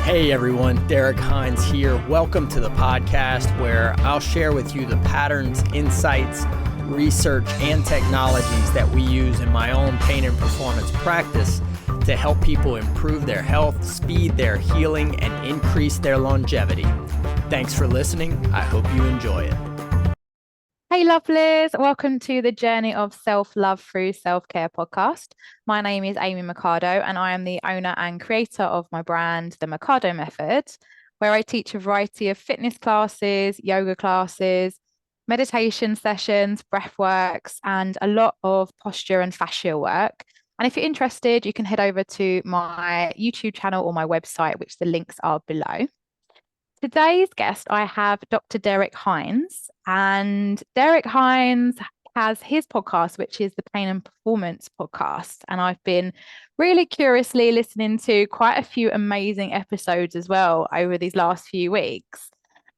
Hey everyone, Derrick Hines here. Welcome to the podcast where I'll share with you the patterns, insights, research, and technologies that we use in my own pain and performance practice to help people improve their health, speed their healing, and increase their longevity. Thanks for listening. I hope you enjoy it. Hey, lovelies. Welcome to the Journey of Self-Love Through Self-Care podcast. My name is Amy Mercado, and I am the owner and creator of my brand, The Mercado Method, where I teach a variety of fitness classes, yoga classes, meditation sessions, breath works, and a lot of posture and fascia work. And if you're interested, you can head over to my YouTube channel or my website, which the links are below. Today's guest, I have Dr. Derrick Hines, and Derrick Hines has his podcast, which is the Pain and Performance podcast. And I've been really curiously listening to quite a few amazing episodes as well over these last few weeks.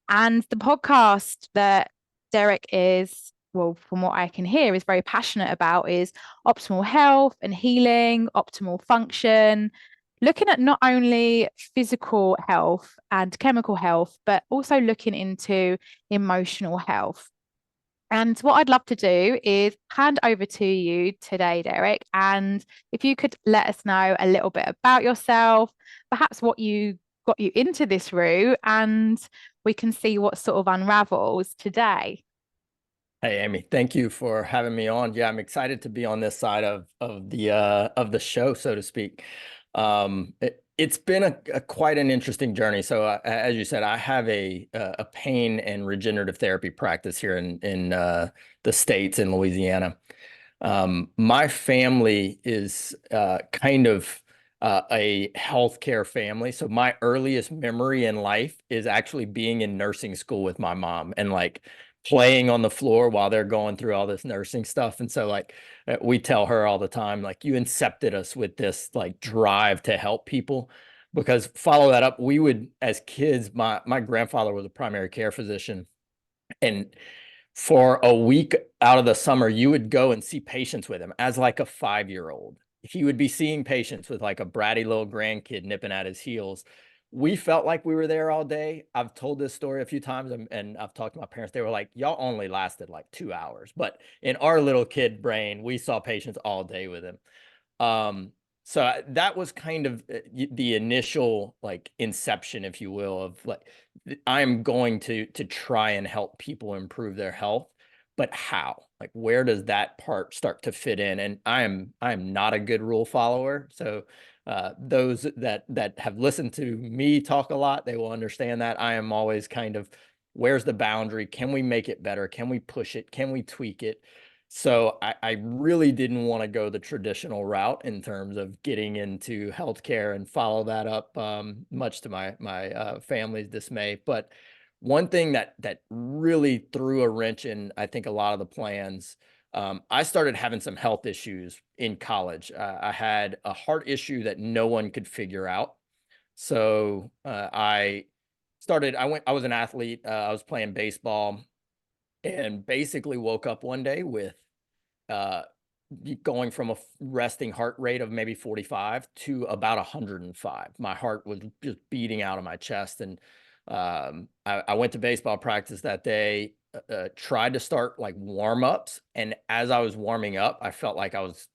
And the podcast that Derrick is, well, from what I can hear, is very passionate about is optimal health and healing, optimal function, looking at not only physical health and chemical health, but also looking into emotional health. And what I'd love to do is hand over to you today, Derrick. And if you could let us know a little bit about yourself, perhaps what you got you into this route, and we can see what sort of unravels today. Hey Amy, thank you for having me on. Yeah, I'm excited to be on this side of the show, so to speak. It's been a quite an interesting journey. So as you said, I have a pain and regenerative therapy practice here in the States in Louisiana. My family is kind of a healthcare family. So my earliest memory in life is actually being in nursing school with my mom and like playing on the floor while they're going through all this nursing stuff. And so like we tell her all the time, like you incepted us with this like drive to help people. Because follow that up, we would, as kids, my grandfather was a primary care physician. And for a week out of the summer, you would go and see patients with him as like a 5-year-old. He would be seeing patients with like a bratty little grandkid nipping at his heels. We felt like we were there all day. I've told this story a few times and I've talked to my parents. They were like, y'all only lasted like 2 hours. But in our little kid brain, we saw patients all day with him. So that was kind of the initial like inception, if you will, of like, I'm going to try and help people improve their health, but how? Like, where does that part start to fit in? And I'm not a good rule follower. So those that have listened to me talk a lot, they will understand that I am always kind of, where's the boundary? Can we make it better? Can we push it? Can we tweak it? So I really didn't want to go the traditional route in terms of getting into healthcare and follow that up, much to my family's dismay. But one thing that really threw a wrench in, I think, a lot of the plans. I started having some health issues in college. I had a heart issue that no one could figure out. So I was an athlete. I was playing baseball and basically woke up one day with uh, going from a resting heart rate of maybe 45 to about 105. My heart was just beating out of my chest. And I went to baseball practice that day, tried to start like warm ups. And as I was warming up, I felt like I was,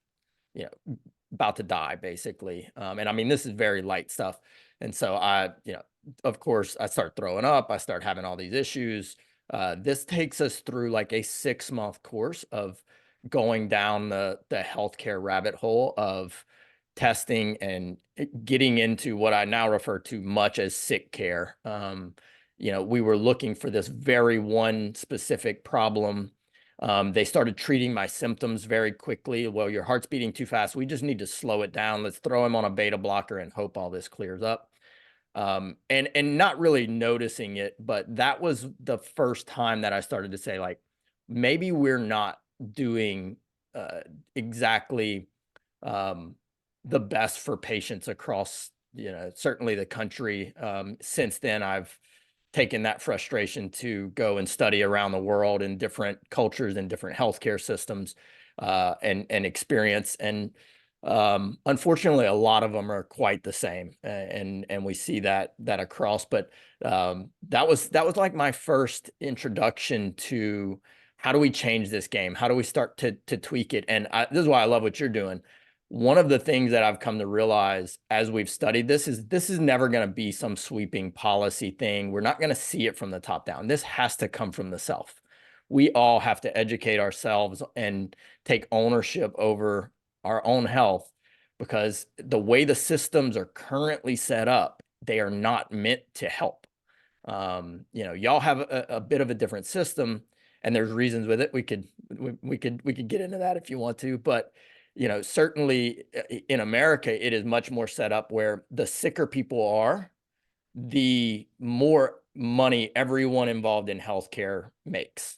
about to die basically. And I mean, this is very light stuff. And so of course I start throwing up, I start having all these issues. This takes us through like a 6-month course of going down the healthcare rabbit hole of testing and getting into what I now refer to much as sick care. We were looking for this very one specific problem. They started treating my symptoms very quickly. Well, your heart's beating too fast. We just need to slow it down. Let's throw him on a beta blocker and hope all this clears up. And not really noticing it, but that was the first time that I started to say, like, maybe we're not doing exactly the best for patients across, certainly the country. Since then, I've taken that frustration to go and study around the world in different cultures and different healthcare systems and experience. And Unfortunately, a lot of them are quite the same, and we see that across. But that was like my first introduction to how do we change this game? How do we start to tweak it? And this is why I love what you're doing. One of the things that I've come to realize as we've studied this is never going to be some sweeping policy thing. We're not going to see it from the top down. This has to come from the self. We all have to educate ourselves and take ownership over our own health, because the way the systems are currently set up, they are not meant to help. Y'all have a bit of a different system, and there's reasons with it. We could get into that if you want to, but certainly in America, it is much more set up where the sicker people are, the more money everyone involved in healthcare makes.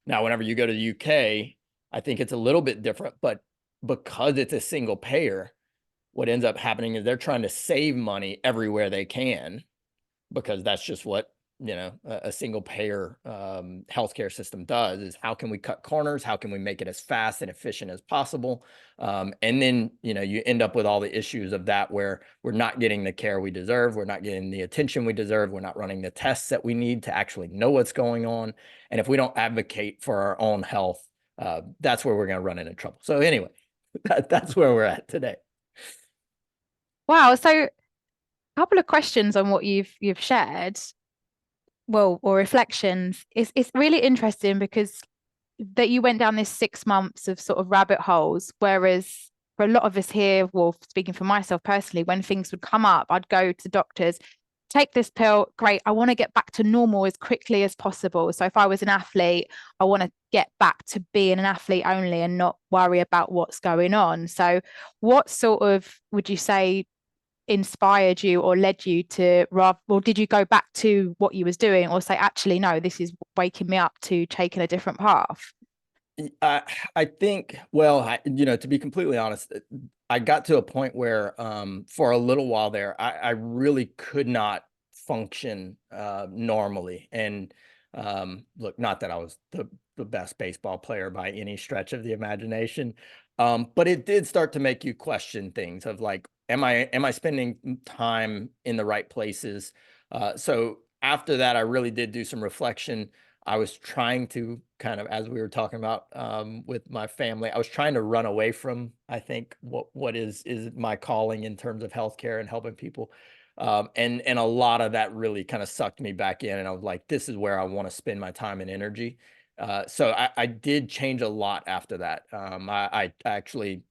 Now, whenever you go to the UK, I think it's a little bit different, but because it's a single payer, what ends up happening is they're trying to save money everywhere they can, because that's just what a single payer healthcare system does. Is how can we cut corners? How can we make it as fast and efficient as possible? And then you end up with all the issues of that, where we're not getting the care we deserve, we're not getting the attention we deserve, we're not running the tests that we need to actually know what's going on. And if we don't advocate for our own health, that's where we're going to run into trouble. So anyway, that's where we're at today. Wow. So a couple of questions on what you've shared, well, or reflections. It's really interesting because that you went down this 6 months of sort of rabbit holes, whereas for a lot of us here, well, speaking for myself personally, when things would come up, I'd go to doctors, take this pill, great, I want to get back to normal as quickly as possible. So if I was an athlete, I want to get back to being an athlete only and not worry about what's going on. So what sort of would you say inspired you or led you to rather, or did you go back to what you was doing or say, actually, no, this is waking me up to taking a different path? I, I think, well, to be completely honest, I got to a point where, for a little while there, I really could not function normally. And look, not that I was the best baseball player by any stretch of the imagination, but it did start to make you question things of like, am I spending time in the right places? So after that, I really did do some reflection. I was trying to kind of, as we were talking about with my family, I was trying to run away from, I think, what is my calling in terms of healthcare and helping people. And a lot of that really kind of sucked me back in. And I was like, this is where I want to spend my time and energy. So I did change a lot after that. I actually,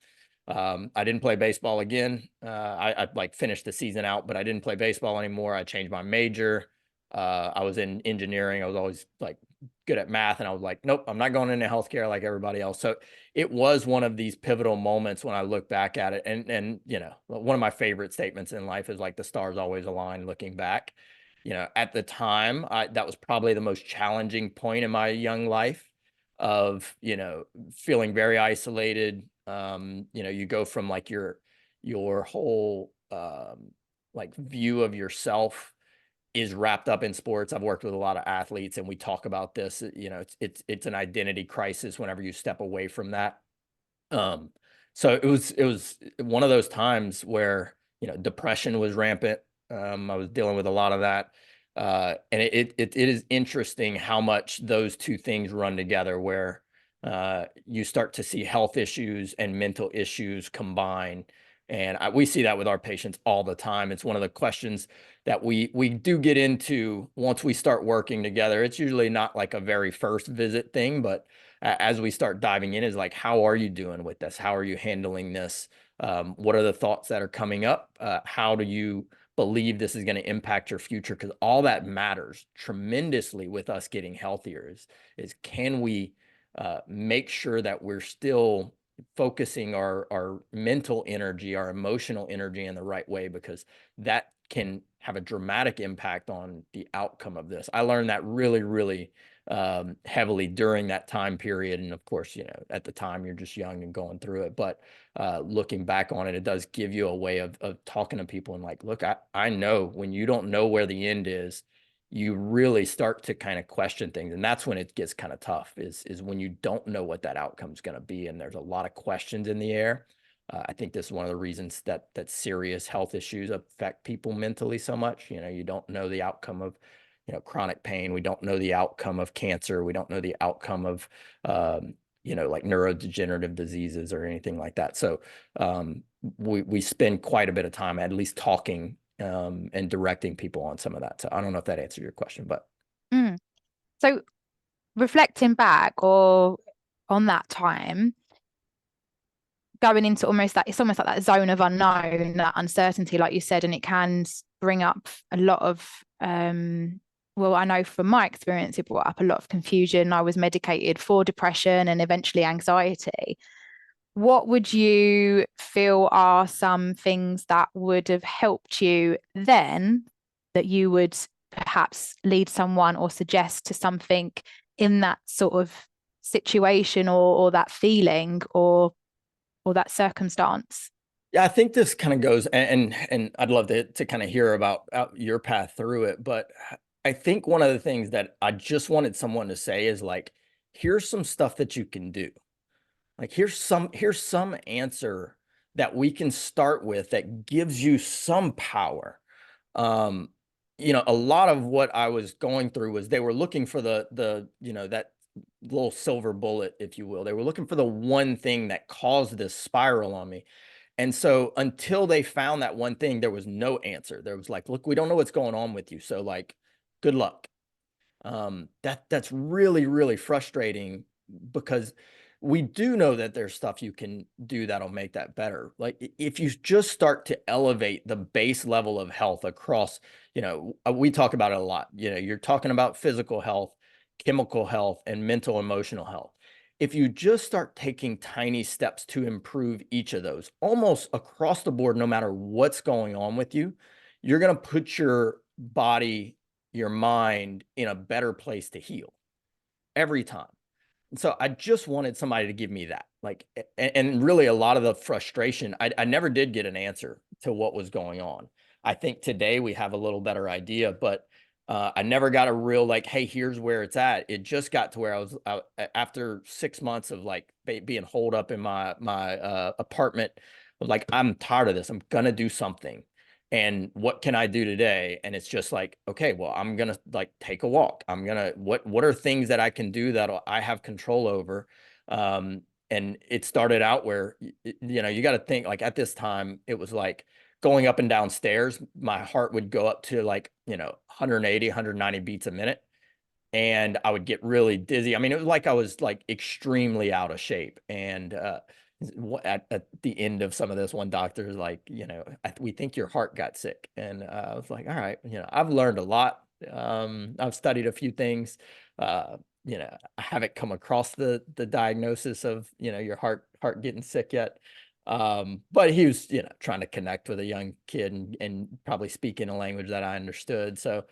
I didn't play baseball again. I like finished the season out, but I didn't play baseball anymore. I changed my major. I was in engineering. I was always like good at math, and I was like, nope, I'm not going into healthcare like everybody else. So it was one of these pivotal moments when I look back at it. And one of my favorite statements in life is like the stars always align looking back. At the time, that was probably the most challenging point in my young life of, feeling very isolated. You go from like your whole like view of yourself is wrapped up in sports. I've worked with a lot of athletes, and we talk about this. It's an identity crisis whenever you step away from that. Um, so it was one of those times where depression was rampant. I was dealing with a lot of that, and it is interesting how much those two things run together, where you start to see health issues and mental issues combine. And we see that with our patients all the time. It's one of the questions that we do get into once we start working together. It's usually not like a very first visit thing, but as we start diving in, is like, how are you doing with this? How are you handling this? What are the thoughts that are coming up? How do you believe this is going to impact your future? Because all that matters tremendously with us getting healthier is can we make sure that we're still focusing our mental energy, our emotional energy in the right way, because that can have a dramatic impact on the outcome of this. I learned that really, really heavily during that time period. And of course, at the time you're just young and going through it, but looking back on it, it does give you a way of talking to people and like, look, I know when you don't know where the end is, you really start to kind of question things. And that's when it gets kind of tough, is when you don't know what that outcome is going to be. And there's a lot of questions in the air. I think this is one of the reasons that serious health issues affect people mentally so much. You don't know the outcome of, chronic pain. We don't know the outcome of cancer. We don't know the outcome of, like neurodegenerative diseases or anything like that. So we spend quite a bit of time at least talking and directing people on some of that. So I don't know if that answered your question, but Mm. So reflecting back or on that time, going into almost that, it's almost like that zone of unknown, that uncertainty, like you said, and it can bring up a lot of well, I know from my experience, it brought up a lot of confusion. I was medicated for depression and eventually anxiety. What would you feel are some things that would have helped you then that you would perhaps lead someone or suggest to something in that sort of situation or that feeling or that circumstance? yeah, I think this kind of goes, and I'd love to kind of hear about your path through it. But I think one of the things that I just wanted someone to say is like, here's some stuff that you can do. Like here's some answer that we can start with that gives you some power. Um, a lot of what I was going through was they were looking for that little silver bullet, if you will. They were looking for the one thing that caused this spiral on me. And so until they found that one thing, there was no answer. There was like, look, we don't know what's going on with you. So like, good luck. That's really, really frustrating because we do know that there's stuff you can do that'll make that better. Like if you just start to elevate the base level of health across, we talk about it a lot. You're talking about physical health, chemical health, and mental emotional health. If you just start taking tiny steps to improve each of those, almost across the board, no matter what's going on with you, you're going to put your body, your mind in a better place to heal every time. So I just wanted somebody to give me that. Like, and really a lot of the frustration, I never did get an answer to what was going on. I think today we have a little better idea, but I never got a real like, hey, here's where it's at. It just got to where I was after 6 months of like being holed up in my apartment. I was like, I'm tired of this. I'm gonna do something. And what can I do today? And it's just like, okay, well, I'm gonna like take a walk. What are things that I can do that I have control over? And it started out where you got to think like at this time it was like going up and down stairs. My heart would go up to like 180, 190 beats a minute, and I would get really dizzy. I mean, it was like I was like extremely out of shape. And at the end of some of this, one doctor is like, we think your heart got sick. And I was like, all right, I've learned a lot. I've studied a few things. Uh, I haven't come across the diagnosis of, your heart getting sick yet. But he was, trying to connect with a young kid and probably speak in a language that I understood. So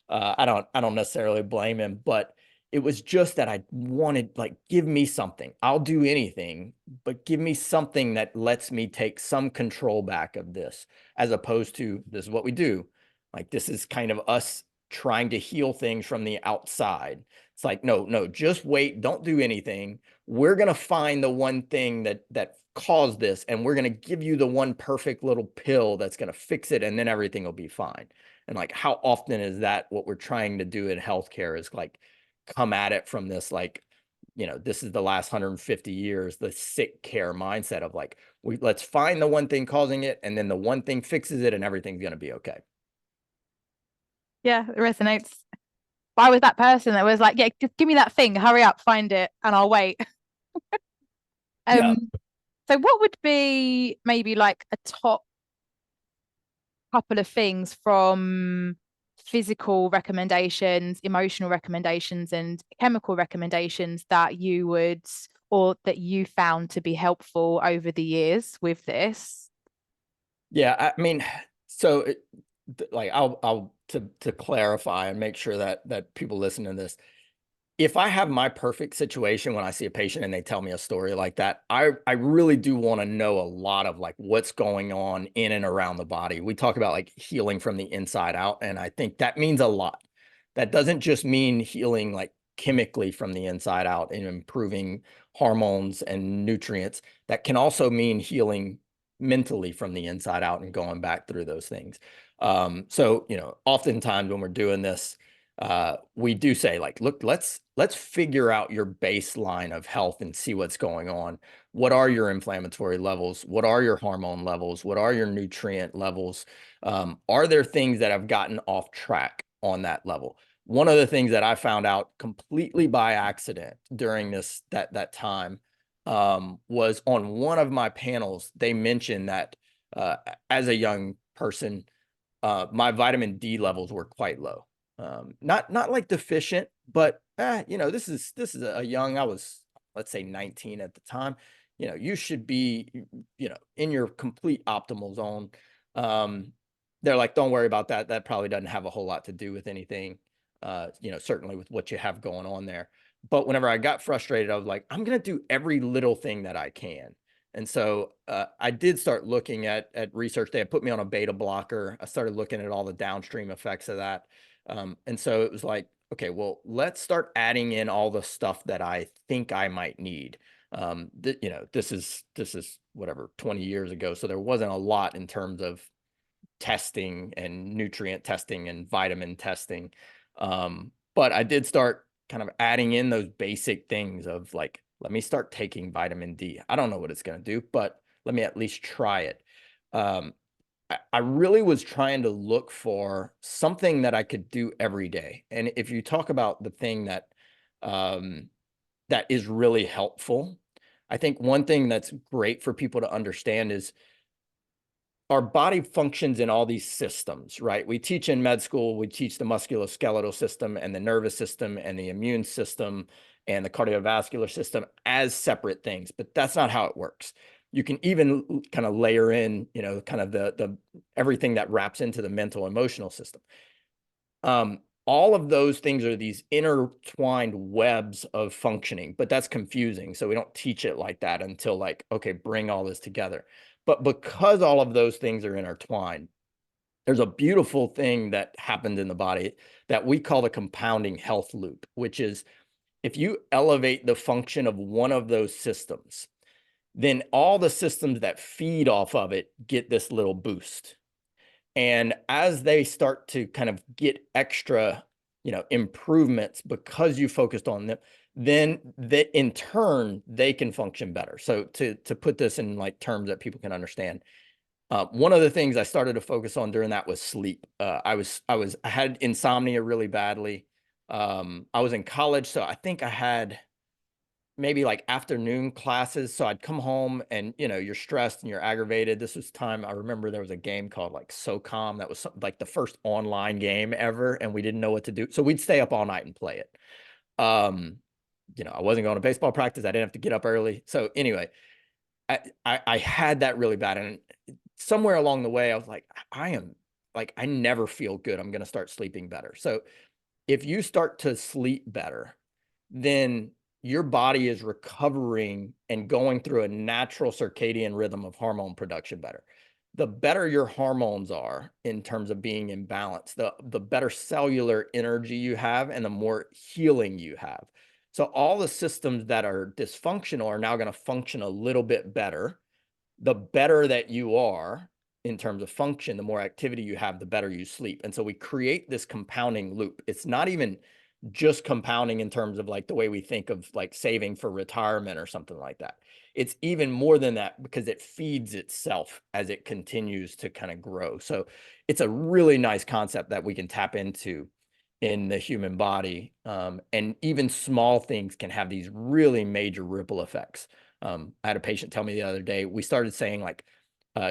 I don't necessarily blame him, but it was just that I wanted, like, give me something. I'll do anything, but give me something that lets me take some control back of this, as opposed to this is what we do. Like, this is kind of us trying to heal things from the outside. It's like, no, no, just wait. Don't do anything. We're going to find the one thing that caused this, and we're going to give you the one perfect little pill that's going to fix it, and then everything will be fine. And like, how often is that what we're trying to do in healthcare is like come at it from this, like, this is the last 150 years, the sick care mindset of like, let's find the one thing causing it, and then the one thing fixes it, and everything's going to be okay. Yeah, it resonates. But I was that person that was like, yeah, just give me that thing, hurry up, find it, and I'll wait. Yeah. Um, so what would be maybe like a top couple of things from physical recommendations, emotional recommendations, and chemical recommendations that you would or that you found to be helpful over the years with this? Yeah. I mean, so like I'll to clarify and make sure that people listen to this, if I have my perfect situation when I see a patient and they tell me a story like that, I really do want to know a lot of like what's going on in and around the body. We talk about like healing from the inside out, and I think that means a lot. That doesn't just mean healing like chemically from the inside out and improving hormones and nutrients. That can also mean healing mentally from the inside out and going back through those things. So, oftentimes when we're doing this, we do say like, look, let's figure out your baseline of health and see what's going on. What are your inflammatory levels? What are your hormone levels? What are your nutrient levels? Are there things that have gotten off track on that level? One of the things that I found out completely by accident during that time was on one of my panels, they mentioned that uh, as a young person, my vitamin D levels were quite low. Not like deficient, but this is a young. I was, let's say, 19 at the time. You should be in your complete optimal zone. Um, they're like, don't worry about that. That probably doesn't have a whole lot to do with anything. Certainly with what you have going on there. But whenever I got frustrated, I was like, I'm gonna do every little thing that I can. And so I did start looking at research. They had put me on a beta blocker. I started looking at all the downstream effects of that. And so it was like, okay, well, let's start adding in all the stuff that I think I might need. This is whatever, 20 years ago. So there wasn't a lot in terms of testing and nutrient testing and vitamin testing. But I did start kind of adding in those basic things of like, let me start taking vitamin D. I don't know what it's going to do, but let me at least try it. I really was trying to look for something that I could do every day. And if you talk about the thing um, that is really helpful, I think one thing that's great for people to understand is our body functions in all these systems, right? We teach in med school, we teach the musculoskeletal system and the nervous system and the immune system and the cardiovascular system as separate things, but that's not how it works. You can even kind of layer in, kind of the everything that wraps into the mental emotional system. All of those things are these intertwined webs of functioning, but that's confusing. So we don't teach it like that until like, okay, bring all this together. But because all of those things are intertwined, there's a beautiful thing that happened in the body that we call the compounding health loop, which is if you elevate the function of one of those systems, then all the systems that feed off of it get this little boost. And as they start to kind of get extra, improvements because you focused on them, then in turn they can function better. So to put this in like terms that people can understand, one of the things I started to focus on during that was sleep. I had insomnia really badly. I was in college, so I think I had maybe like afternoon classes. So I'd come home and, you're stressed and you're aggravated. This was time I remember there was a game called like SOCOM that was like the first online game ever, and we didn't know what to do. So we'd stay up all night and play it. Um, I wasn't going to baseball practice. I didn't have to get up early. So anyway, I had that really bad. And somewhere along the way, I was like, I never feel good. I'm going to start sleeping better. So if you start to sleep better, then your body is recovering and going through a natural circadian rhythm of hormone production better. The better your hormones are in terms of being in balance, the better cellular energy you have and the more healing you have. So all the systems that are dysfunctional are now going to function a little bit better. The better that you are in terms of function, the more activity you have, the better you sleep. And so we create this compounding loop. It's not even just compounding in terms of like the way we think of like saving for retirement or something like that. It's even more than that because it feeds itself as it continues to kind of grow. So it's a really nice concept that we can tap into in the human body. And even small things can have these really major ripple effects. I had a patient tell me the other day, we started saying like,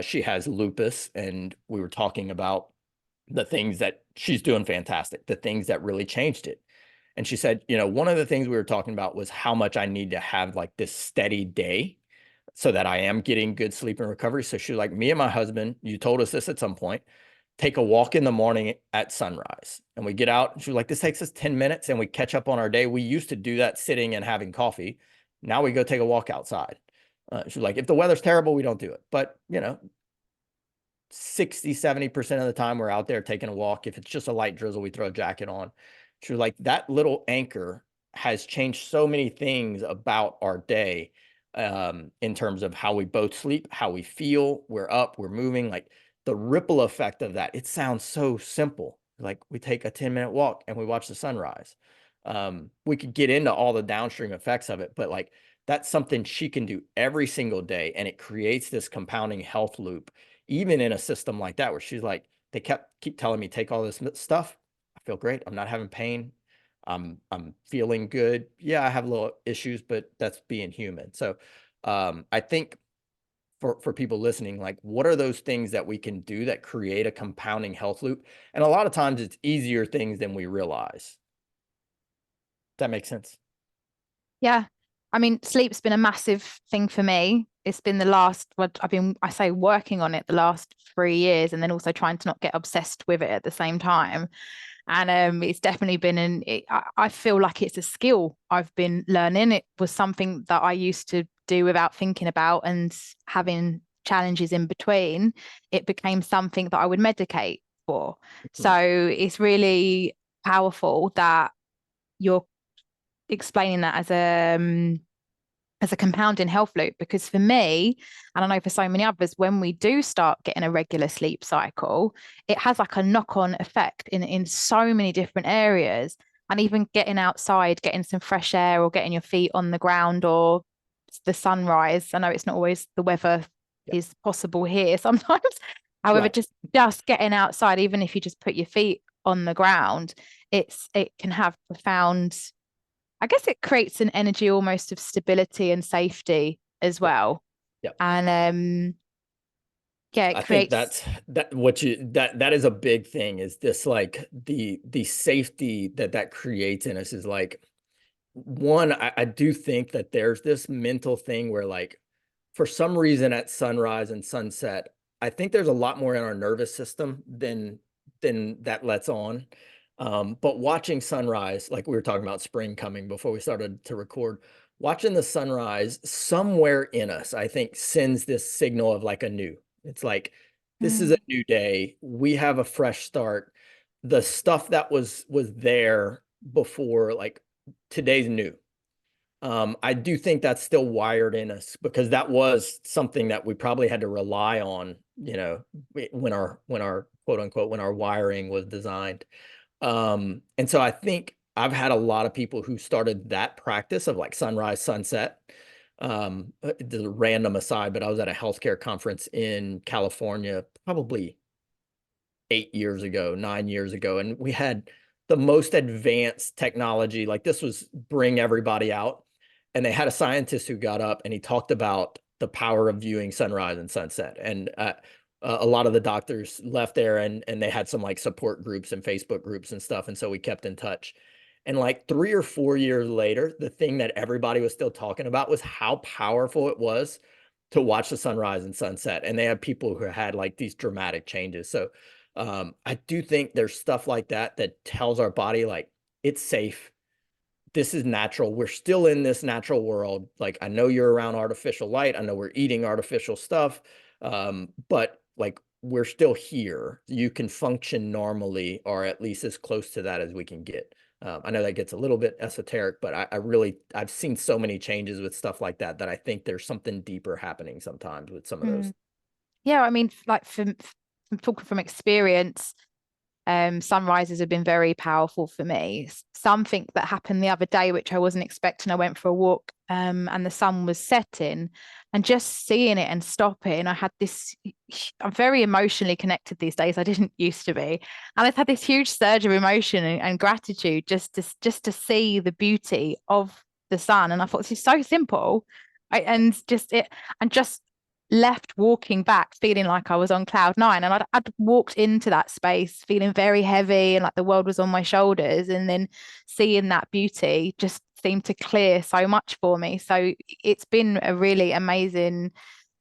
she has lupus, and we were talking about the things that she's doing fantastic, the things that really changed it. And she said, one of the things we were talking about was how much I need to have like this steady day so that I am getting good sleep and recovery. So she was like, me and my husband, you told us this at some point, take a walk in the morning at sunrise. And we get out. She was like, this takes us 10 minutes and we catch up on our day. We used to do that sitting and having coffee. Now we go take a walk outside. She was like, if the weather's terrible, we don't do it. But, 60-70% of the time we're out there taking a walk. If it's just a light drizzle, we throw a jacket on. She was like, that little anchor has changed so many things about our day. in terms of how we both sleep, how we feel, we're up, we're moving, like the ripple effect of that. It sounds so simple. Like we take a 10-minute walk and we watch the sunrise. We could get into all the downstream effects of it, but like that's something she can do every single day. And it creates this compounding health loop, even in a system like that, where she's like, they keep telling me, take all this stuff. I feel great. I'm not having pain. I'm feeling good. Yeah, I have little issues, but that's being human. So I think for people listening, like what are those things that we can do that create a compounding health loop? And a lot of times it's easier things than we realize. That makes sense. Yeah. I mean, sleep's been a massive thing for me. It's been the last, well, I say working on it the last 3 years, and then also trying to not get obsessed with it at the same time. And it's definitely been I feel like it's a skill I've been learning. It was something that I used to do without thinking about, and having challenges in between, it became something that I would medicate for. So Mhm. it's really powerful that you're explaining that as a compounding health loop, because for me, and I know for so many others, when we do start getting a regular sleep cycle, it has like a knock-on effect in so many different areas. And even getting outside, getting some fresh air, or getting your feet on the ground, or the sunrise. I know it's not always the weather Yeah. is possible here sometimes. However, Right. just getting outside, even if you just put your feet on the ground, it can have profound, I guess it creates an energy almost of stability and safety as Yeah. well. Yeah. And yeah, it I think creates. that's that is a big thing, is this like the safety that creates in us is like one, I do think that there's this mental thing where like for some reason at sunrise and sunset, I think there's a lot more in our nervous system than that lets on. But watching sunrise, like we were talking about spring coming before we started to record, watching the sunrise somewhere in us, I think sends this signal of like a new. It's like this is a Mm, new day. We have a fresh start. The stuff that was there before, like today's new. I do think that's still wired in us because that was something that we probably had to rely on, when our quote unquote when our wiring was designed. And so I think I've had a lot of people who started that practice of like sunrise, sunset. The random aside, but I was at a healthcare conference in California, probably 8 years ago, 9 years ago, and we had the most advanced technology. Like this was bring everybody out. And they had a scientist who got up and he talked about the power of viewing sunrise and sunset. And a lot of the doctors left there and they had some like support groups and Facebook groups and stuff. And so we kept in touch. And like 3 or 4 years later, the thing that everybody was still talking about was how powerful it was to watch the sunrise and sunset. And they had people who had like these dramatic changes. So I do think there's stuff like that that tells our body like it's safe. This is natural. We're still in this natural world. Like I know you're around artificial light. I know we're eating artificial stuff. But like we're still here. You can function normally, or at least as close to that as we can get. I know that gets a little bit esoteric, but I've seen so many changes with stuff like that that I think there's something deeper happening sometimes with some of those. mm. Yeah, I mean, like from talking from experience, sunrises have been very powerful for me. Something that happened the other day, which I wasn't expecting, I went for a walk, and the sun was setting, and just seeing it and stopping, I had this, I'm very emotionally connected these days. I didn't used to be. And I've had this huge surge of emotion and gratitude just to see the beauty of the sun. And I thought this is so simple. And just it, and just left walking back feeling like I was on cloud nine. And I'd walked into that space feeling very heavy and like the world was on my shoulders. And then seeing that beauty just seemed to clear so much for me. So it's been a really amazing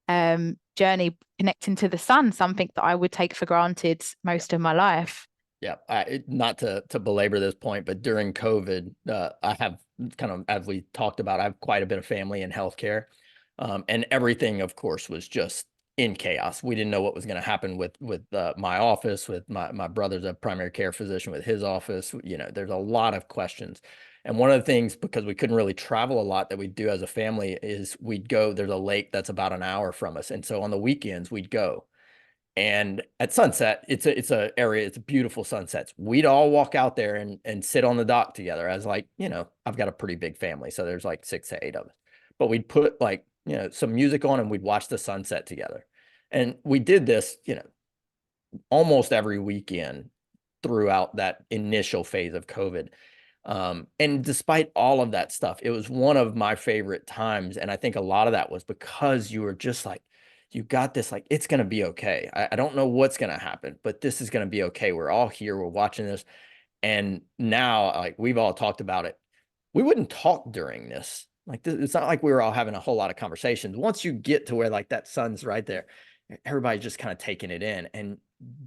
journey connecting to the sun, something that I would take for granted most of my life. Yeah, not to belabor this point, but during COVID, I have kind of, as we talked about, I have quite a bit of family in healthcare, and everything, of course, was just in chaos. We didn't know what was going to happen with my office, with my brother's a primary care physician with his office. There's a lot of questions, And one of the things, because we couldn't really travel a lot, that we'd do as a family is we'd go, there's a lake that's about an hour from us. And so on the weekends we'd go. And at sunset, it's beautiful sunsets. We'd all walk out there and sit on the dock together as like, I've got a pretty big family. So there's like 6 to 8 of us. But we'd put like, some music on and we'd watch the sunset together. And we did this, almost every weekend throughout that initial phase of COVID. And despite all of that stuff, it was one of my favorite times. And I think a lot of that was because you were just like, you got this, like, it's going to be okay. I don't know what's going to happen, but this is going to be okay. We're all here. We're watching this. And now, like, we've all talked about it. We wouldn't talk during this. Like, it's not like we were all having a whole lot of conversations. Once you get to where like that sun's right there, everybody's just kind of taking it in. And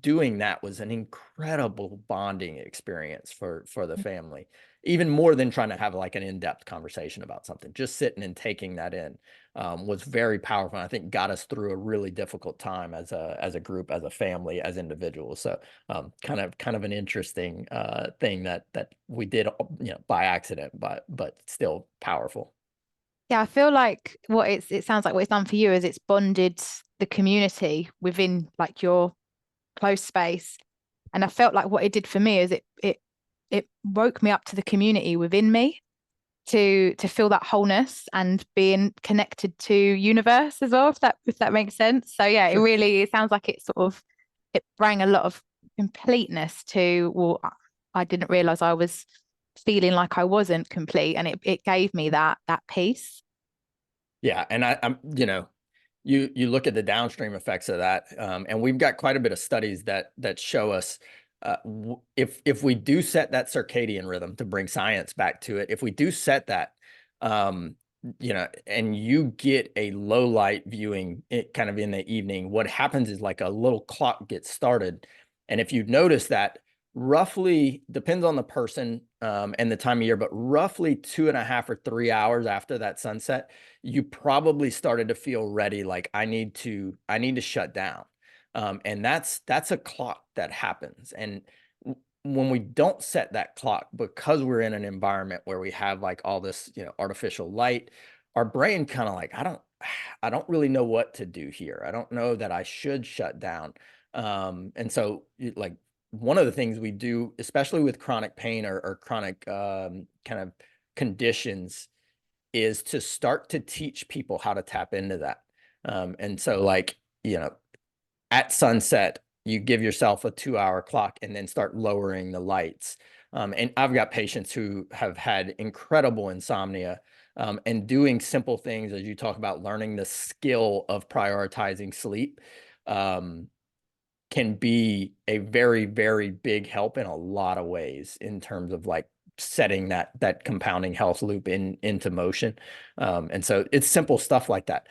doing that was an incredible bonding experience for the family, even more than trying to have like an in-depth conversation about something. Just sitting and taking that in was very powerful, and I think got us through a really difficult time as a group, as a family, as individuals. So kind of an interesting thing that we did, by accident, but still powerful. Yeah, I feel like it sounds like what it's done for you is it's bonded the community within like your close space. And I felt like what it did for me is it woke me up to the community within me to feel that wholeness and being connected to universe as well, if that makes sense. So yeah, Sure. it sounds like it bring a lot of completeness to, well, I didn't realize I was feeling like I wasn't complete, and it gave me that peace. Yeah, and I'm, you look at the downstream effects of that, and we've got quite a bit of studies that show us if we do set that circadian rhythm, to bring science back to it, if we do set that, um, and you get a low light viewing it kind of in the evening, what happens is like a little clock gets started, and if you notice that, roughly, depends on the person and the time of year, but roughly 2.5 or 3 hours after that sunset, you probably started to feel ready, like I need to shut down. And that's a clock that happens. And when we don't set that clock, because we're in an environment where we have like all this, artificial light, our brain kind of like, I don't really know what to do here. I don't know that I should shut down. And so like one of the things we do, especially with chronic pain or chronic kind of conditions, is to start to teach people how to tap into that. And so like, at sunset, you give yourself a 2 hour clock and then start lowering the lights. And I've got patients who have had incredible insomnia, and doing simple things, as you talk about learning the skill of prioritizing sleep, um, can be a very, very big help in a lot of ways in terms of like setting that compounding health loop into motion. And so it's simple stuff like that.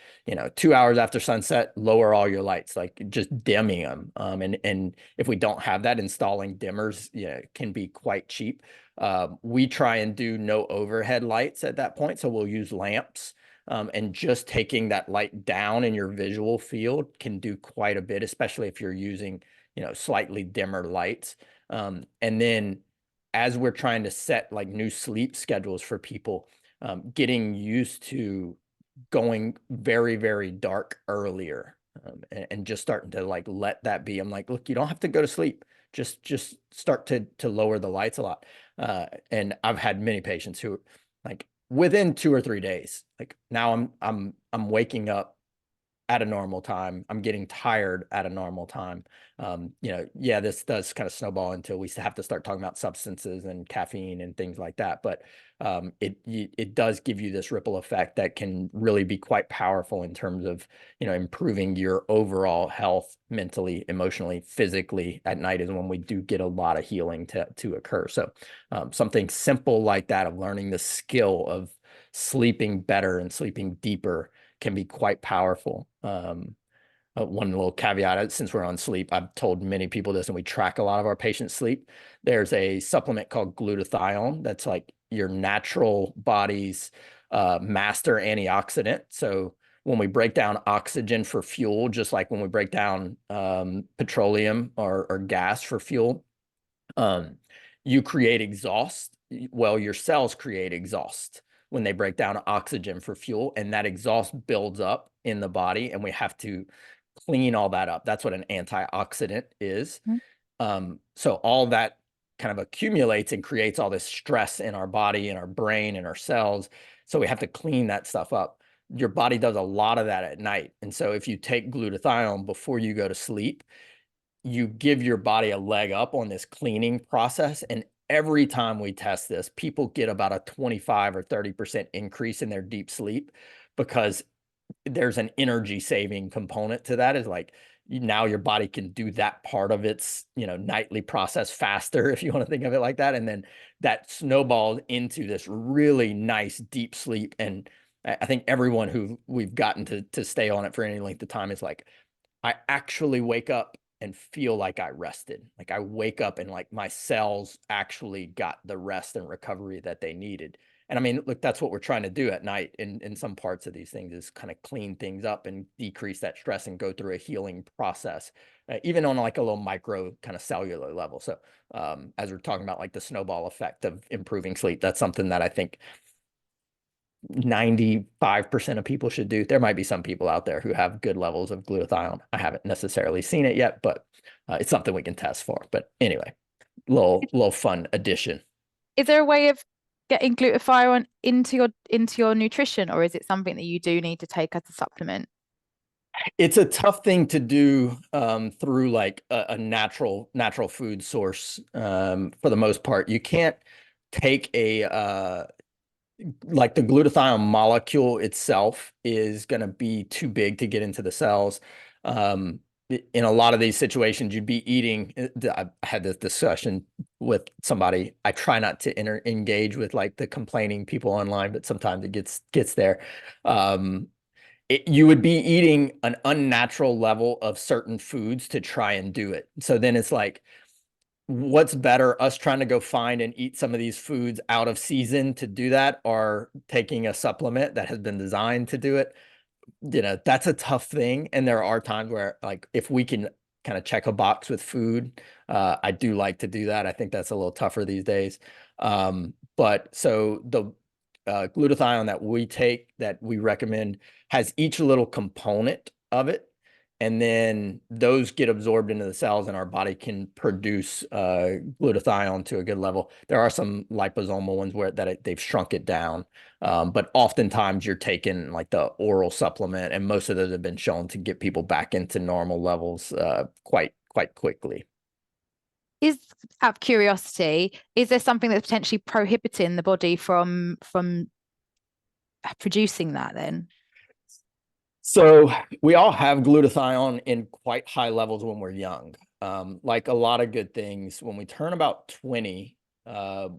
2 hours after sunset, lower all your lights, like just dimming them. And if we don't have that, installing dimmers, can be quite cheap. We try and do no overhead lights at that point, so we'll use lamps. And just taking that light down in your visual field can do quite a bit, especially if you're using, slightly dimmer lights. And then as we're trying to set like new sleep schedules for people, getting used to going very, very dark earlier, and just starting to like let that be. I'm like, look, you don't have to go to sleep. Just start to lower the lights a lot. And I've had many patients who, like, within 2 or 3 days, like now I'm waking up at a normal time. I'm getting tired at a normal time. Yeah, this does kind of snowball until we have to start talking about substances and caffeine and things like that. But it does give you this ripple effect that can really be quite powerful in terms of, improving your overall health mentally, emotionally, physically at night is when we do get a lot of healing to occur. So something simple like that, of learning the skill of sleeping better and sleeping deeper, can be quite powerful. One little caveat, since we're on sleep, I've told many people this, and we track a lot of our patients' sleep. There's a supplement called glutathione that's like your natural body's master antioxidant. So when we break down oxygen for fuel, just like when we break down petroleum or gas for fuel, um, you create exhaust Well, your cells create exhaust when they break down oxygen for fuel, and that exhaust builds up in the body, and we have to clean all that up. That's what an antioxidant is. So all that kind of accumulates and creates all this stress in our body and our brain and our cells. So we have to clean that stuff up. Your body does a lot of that at night. And so if you take glutathione before you go to sleep, you give your body a leg up on this cleaning process. And every time we test this, people get about a 25 or 30% increase in their deep sleep because there's an energy saving component to that. Is like now your body can do that part of its nightly process faster, if you want to think of it like that, and then that snowballs into this really nice deep sleep. And I think everyone who we've gotten to stay on it for any length of time is like, I actually wake up and feel like I rested. Like I wake up and like my cells actually got the rest and recovery that they needed. And I mean, look, that's what we're trying to do at night in some parts of these things, is kind of clean things up and decrease that stress and go through a healing process, even on like a little micro kind of cellular level. So as we're talking about like the snowball effect of improving sleep, that's something that I think 95% of people should do. There might be some people out there who have good levels of glutathione. I haven't necessarily seen it yet, but it's something we can test for. But anyway, little fun addition. Is there a way of getting glutathione into your nutrition, or is it something that you do need to take as a supplement? It's a tough thing to do through like a natural food source for the most part. You can't take like the glutathione molecule itself is going to be too big to get into the cells. In a lot of these situations, you'd be eating. I had this discussion with somebody. I try not to engage with like the complaining people online, but sometimes it gets there. You would be eating an unnatural level of certain foods to try and do it. So then it's like, what's better, us trying to go find and eat some of these foods out of season to do that, or taking a supplement that has been designed to do it? That's a tough thing. And there are times where like if we can kind of check a box with food, I do like to do that. I think that's a little tougher these days. But so the glutathione that we take, that we recommend, has each little component of it. And then those get absorbed into the cells, and our body can produce glutathione to a good level. There are some liposomal ones where they've shrunk it down, but oftentimes you're taking like the oral supplement, and most of those have been shown to get people back into normal levels quite quickly. Is Out of curiosity, is there something that's potentially prohibiting the body from producing that then? So we all have glutathione in quite high levels when we're young. Like a lot of good things, when we turn about 20,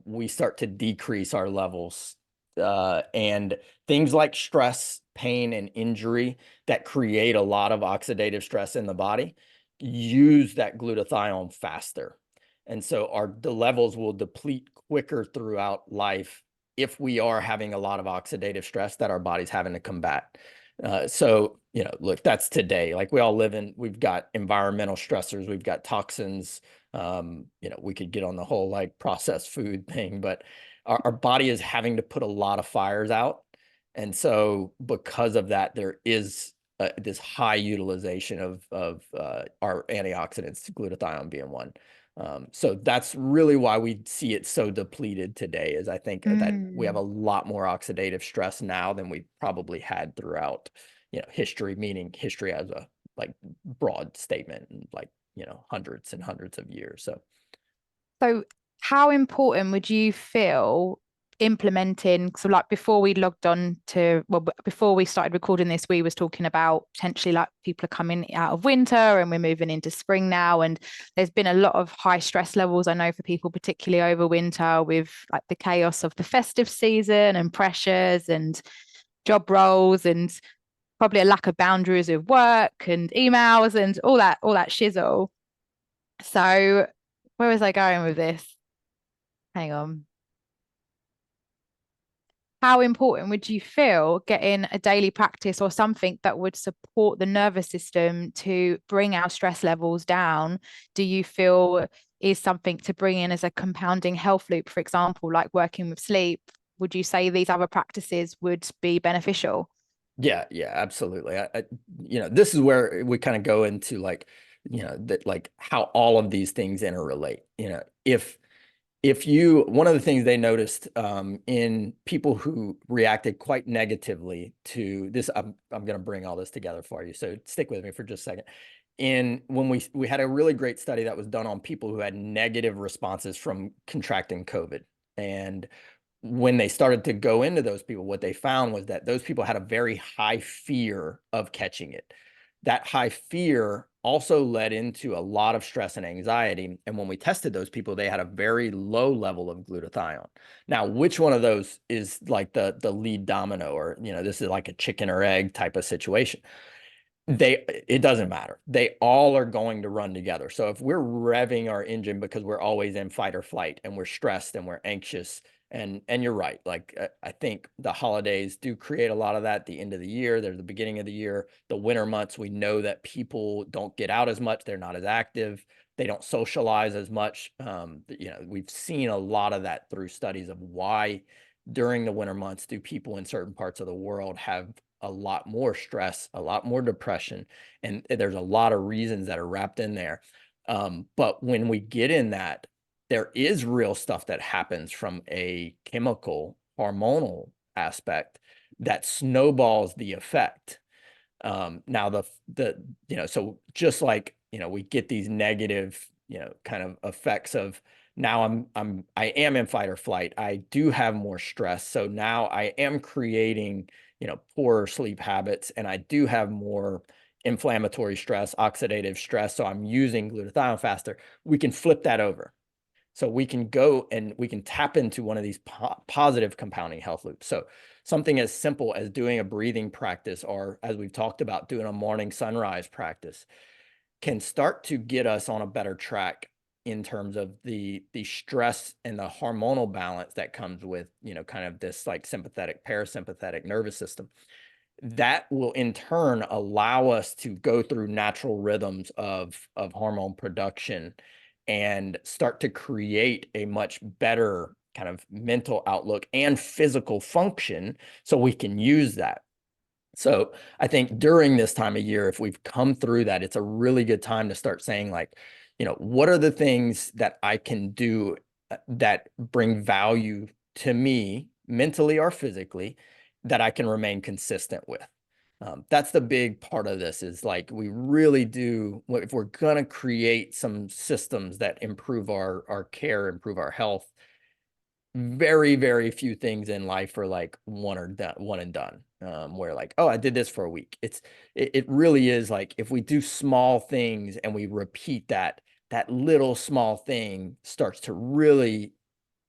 we start to decrease our levels. And things like stress, pain, and injury that create a lot of oxidative stress in the body use that glutathione faster. And so the levels will deplete quicker throughout life if we are having a lot of oxidative stress that our body's having to combat. So, look, that's today. Like we've got environmental stressors, we've got toxins. We could get on the whole like processed food thing, but our body is having to put a lot of fires out. And so because of that, there is this high utilization of our antioxidants, glutathione being one. So that's really why we see it so depleted today, is I think that we have a lot more oxidative stress now than we probably had throughout, history, meaning history as a like broad statement, and like, hundreds and hundreds of years. So how important would you feel implementing, so like before we logged on to, well, before we started recording this, we was talking about potentially like people are coming out of winter and we're moving into spring now, and there's been a lot of high stress levels, I know, for people particularly over winter, with like the chaos of the festive season and pressures and job roles, and probably a lack of boundaries with work and emails and all that shizzle. So where was I going with this? Hang on. How important would you feel getting a daily practice or something that would support the nervous system to bring our stress levels down? Do you feel is something to bring in as a compounding health loop, for example, like working with sleep, would you say these other practices would be beneficial? Yeah, yeah, absolutely. This is where we kind of go into like, that like how all of these things interrelate. If you, one of the things they noticed in people who reacted quite negatively to this, I'm going to bring all this together for you. So stick with me for just a second. When we had a really great study that was done on people who had negative responses from contracting COVID, and when they started to go into those people, what they found was that those people had a very high fear of catching it. That high fear also led into a lot of stress and anxiety. And when we tested those people, they had a very low level of glutathione. Now, which one of those is like the lead domino, or, this is like a chicken or egg type of situation? It doesn't matter. They all are going to run together. So if we're revving our engine because we're always in fight or flight and we're stressed and we're anxious, and you're right, like I think the holidays do create a lot of that. The end of the year, there's the beginning of the year, the winter months, we know that people don't get out as much, they're not as active, they don't socialize as much. We've seen a lot of that through studies of why during the winter months do people in certain parts of the world have a lot more stress, a lot more depression, and there's a lot of reasons that are wrapped in there. But when we get in that, there is real stuff that happens from a chemical, hormonal aspect that snowballs the effect. Now so just like, we get these negative, kind of effects of now I am in fight or flight. I do have more stress. So now I am creating, poorer sleep habits, and I do have more inflammatory stress, oxidative stress. So I'm using glutathione faster. We can flip that over. So we can go and we can tap into one of these positive compounding health loops. So something as simple as doing a breathing practice, or as we've talked about, doing a morning sunrise practice, can start to get us on a better track in terms of the stress and the hormonal balance that comes with, kind of this like sympathetic, parasympathetic nervous system. That will in turn allow us to go through natural rhythms of hormone production and start to create a much better kind of mental outlook and physical function, so we can use that. So I think during this time of year, if we've come through that, it's a really good time to start saying, like, what are the things that I can do that bring value to me mentally or physically, that I can remain consistent with. That's the big part of this, is like, we really do, if we're going to create some systems that improve our care, improve our health, very, very few things in life are like one and done. Where like, oh, I did this for a week. It really is like, if we do small things and we repeat that little small thing starts to really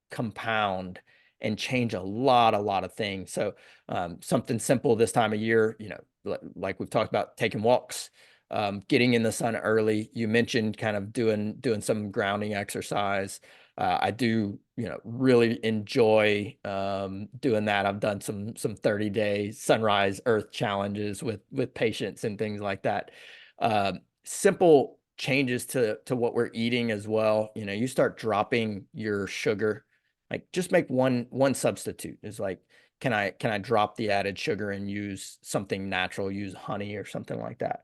compound and change a lot of things. So something simple this time of year, like we've talked about, taking walks, getting in the sun early. You mentioned kind of doing some grounding exercise. I do, really enjoy doing that. I've done some 30-day sunrise earth challenges with patients and things like that. Simple changes to what we're eating as well. You start dropping your sugar, like just make one substitute. Is like, can I drop the added sugar and use something natural, use honey or something like that.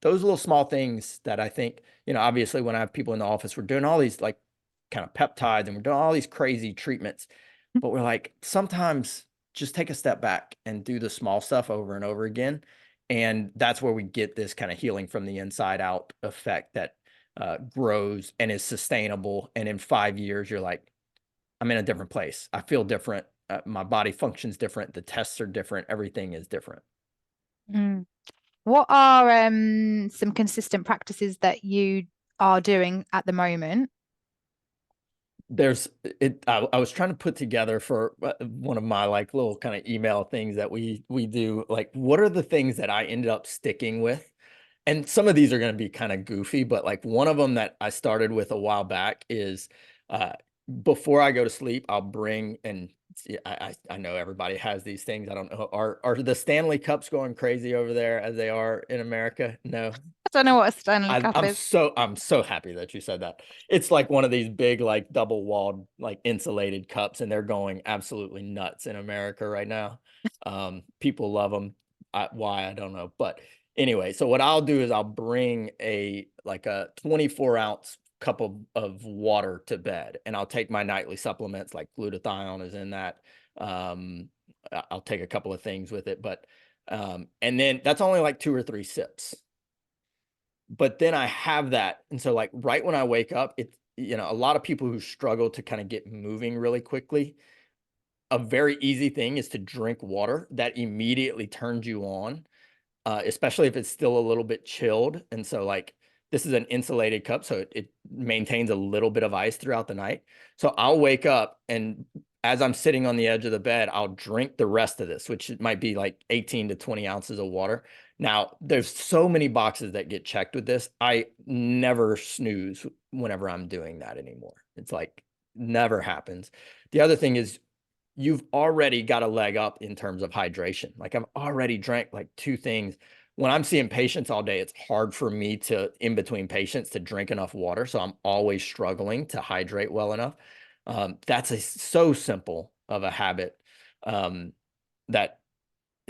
Those little small things that I think, obviously when I have people in the office, we're doing all these like kind of peptides and we're doing all these crazy treatments, but we're like, sometimes just take a step back and do the small stuff over and over again. And that's where we get this kind of healing from the inside out effect that grows and is sustainable. And in 5 years, you're like, I'm in a different place. I feel different. My body functions different. The tests are different. Everything is different. Mm. What are some consistent practices that you are doing at the moment? There's it. I was trying to put together for one of my like little kind of email things that we do. Like, what are the things that I ended up sticking with? And some of these are going to be kind of goofy, but like one of them that I started with a while back is before I go to sleep, I'll bring, and I know everybody has these things. I don't know. Are the Stanley Cups going crazy over there as they are in America? No. I don't know what a Stanley I, Cup I'm is. so I'm so happy that you said that. It's like one of these big, like double walled, like insulated cups, and they're going absolutely nuts in America right now. People love them. Why I don't know, but anyway. So what I'll do is I'll bring a 24-ounce cup of water to bed, and I'll take my nightly supplements like glutathione is in that. Um, I'll take a couple of things with it, but and then that's only like 2 or 3 sips, but then I have that. And so like right when I wake up, it's, a lot of people who struggle to kind of get moving really quickly, a very easy thing is to drink water. That immediately turns you on, especially if it's still a little bit chilled. And so like this is an insulated cup, so it maintains a little bit of ice throughout the night. So I'll wake up, and as I'm sitting on the edge of the bed, I'll drink the rest of this, which might be like 18 to 20 ounces of water. Now, there's so many boxes that get checked with this. I never snooze whenever I'm doing that anymore. It's like never happens. The other thing is you've already got a leg up in terms of hydration. Like I've already drank like 2 things. When I'm seeing patients all day, it's hard for me to, in between patients, to drink enough water. So I'm always struggling to hydrate well enough. That's so simple of a habit, that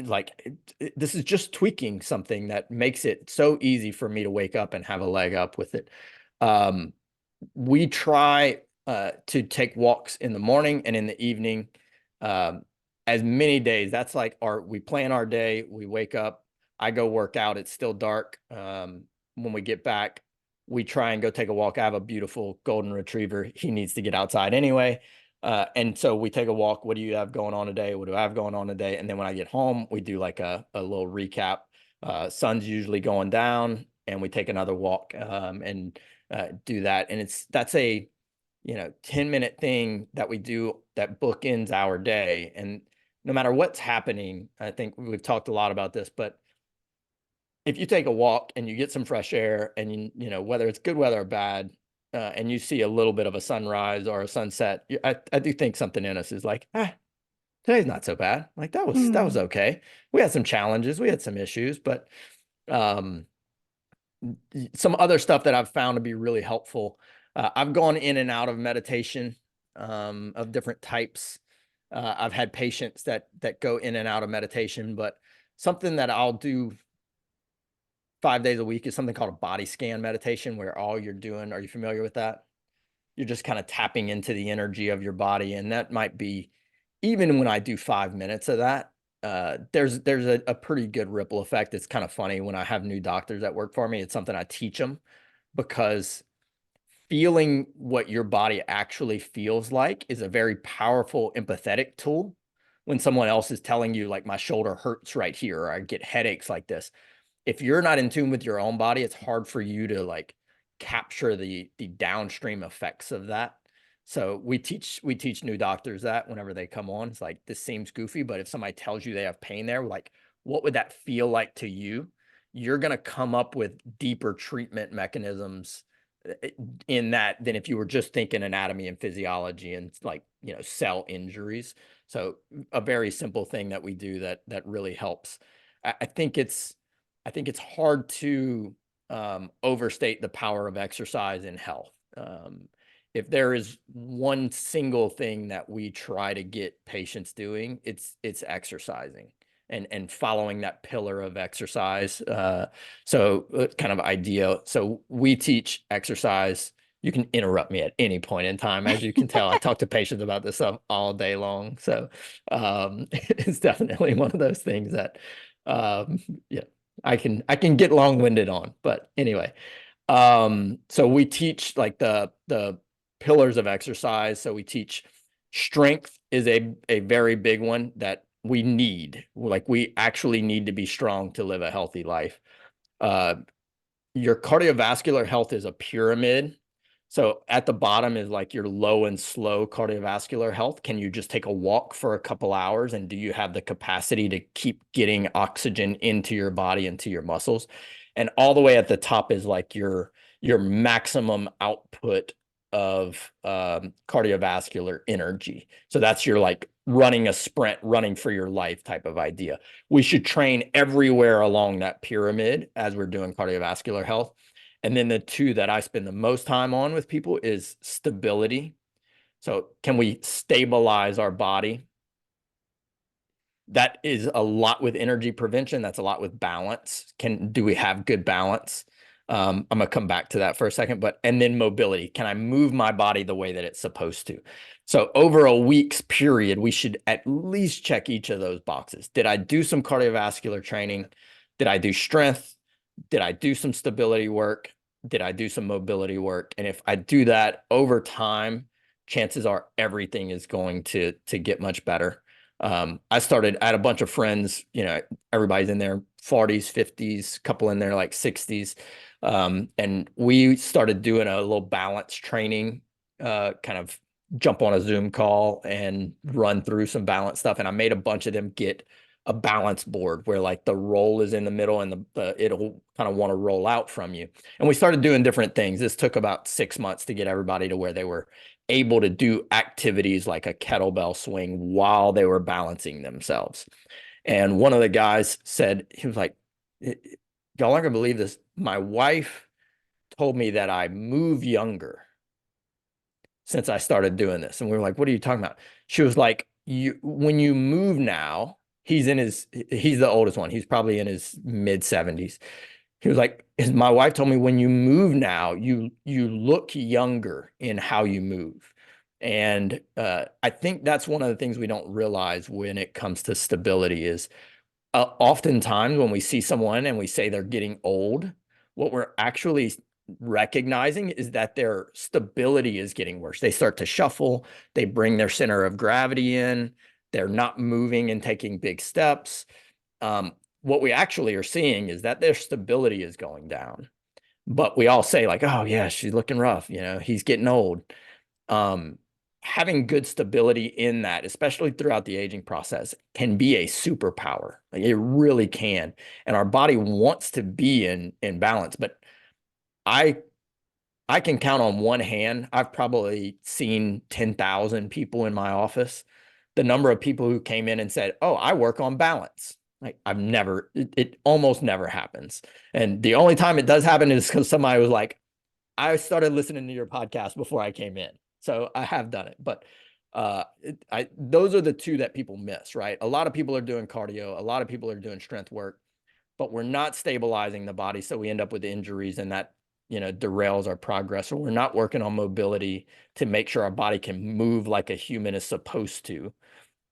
like this is just tweaking something that makes it so easy for me to wake up and have a leg up with it. Um, we try to take walks in the morning and in the evening, um, as many days. That's like we plan our day, we wake up, I go work out, it's still dark. When we get back, we try and go take a walk. I have a beautiful golden retriever. He needs to get outside anyway. And so we take a walk. What do you have going on today? What do I have going on today? And then when I get home, we do like a little recap. Sun's usually going down, and we take another walk, and do that. And that's a 10-minute thing that we do that bookends our day. And no matter what's happening, I think we've talked a lot about this, but if you take a walk and you get some fresh air, and whether it's good weather or bad, and you see a little bit of a sunrise or a sunset, I do think something in us is like, today's not so bad. Like that was Hmm. okay. We had some challenges, we had some issues, but um, some other stuff that I've found to be really helpful. I've gone in and out of meditation, of different types. I've had patients that go in and out of meditation, but something that I'll do 5 days a week is something called a body scan meditation, where all you're doing, are you familiar with that? You're just kind of tapping into the energy of your body. And that might be, even when I do 5 minutes of that, there's a pretty good ripple effect. It's kind of funny when I have new doctors that work for me. It's something I teach them, because feeling what your body actually feels like is a very powerful empathetic tool. When someone else is telling you, like, my shoulder hurts right here, or I get headaches like this, if you're not in tune with your own body, it's hard for you to like capture the downstream effects of that. So we teach new doctors that whenever they come on. It's like, this seems goofy, but if somebody tells you they have pain there, like, what would that feel like to you? You're going to come up with deeper treatment mechanisms in that than if you were just thinking anatomy and physiology and, like, cell injuries. So a very simple thing that we do that really helps. I think it's hard to overstate the power of exercise in health. If there is one single thing that we try to get patients doing, it's exercising and following that pillar of exercise. Kind of idea. So we teach exercise. You can interrupt me at any point in time. As you can tell, I talk to patients about this stuff all day long. So it's definitely one of those things that, um, yeah, I can get long-winded on. But anyway, so we teach like the pillars of exercise. So we teach strength is a very big one that we need. Like, we actually need to be strong to live a healthy life. Uh, your cardiovascular health is a pyramid. So at the bottom is like your low and slow cardiovascular health. Can you just take a walk for a couple hours, and do you have the capacity to keep getting oxygen into your body, into your muscles? And all the way at the top is like your maximum output of cardiovascular energy. So that's your like running a sprint, running for your life type of idea. We should train everywhere along that pyramid as we're doing cardiovascular health. And then the two that I spend the most time on with people is stability. So can we stabilize our body? That is a lot with energy prevention. That's a lot with balance. Do we have good balance? I'm gonna come back to that for a second, and then mobility. Can I move my body the way that it's supposed to? So over a week's period, we should at least check each of those boxes. Did I do some cardiovascular training? Did I do strength? Did I do some stability work? Did I do some mobility work? And if I do that over time, chances are everything is going to get much better. I had a bunch of friends, everybody's in their 40s, 50s, couple in their like 60s. And we started doing a little balance training, kind of jump on a Zoom call and run through some balance stuff. And I made a bunch of them get a balance board where like the roll is in the middle and it'll kind of want to roll out from you. And we started doing different things. This took about 6 months to get everybody to where they were able to do activities like a kettlebell swing while they were balancing themselves. And one of the guys said, he was like, y'all aren't gonna believe this. My wife told me that I move younger since I started doing this. And we were like, what are you talking about? She was like, when you move now, he's the oldest one. He's probably in his mid 70s. He was like, my wife told me when you move now, you look younger in how you move. And I think that's one of the things we don't realize when it comes to stability is oftentimes when we see someone and we say they're getting old, what we're actually recognizing is that their stability is getting worse. They start to shuffle, they bring their center of gravity in, they're not moving and taking big steps. What we actually are seeing is that their stability is going down. But we all say like, oh yeah, she's looking rough, he's getting old. Having good stability in that, especially throughout the aging process, can be a superpower. Like it really can. And our body wants to be in balance. But I I can count on one hand. I've probably seen 10,000 people in my office. The number of people who came in and said, "Oh, I work on balance." Like it almost never happens. And the only time it does happen is because somebody was like, I started listening to your podcast before I came in. So I have done it, but those are the two that people miss, right? A lot of people are doing cardio, a lot of people are doing strength work, but we're not stabilizing the body. So we end up with injuries and that, derails our progress, or we're not working on mobility to make sure our body can move like a human is supposed to.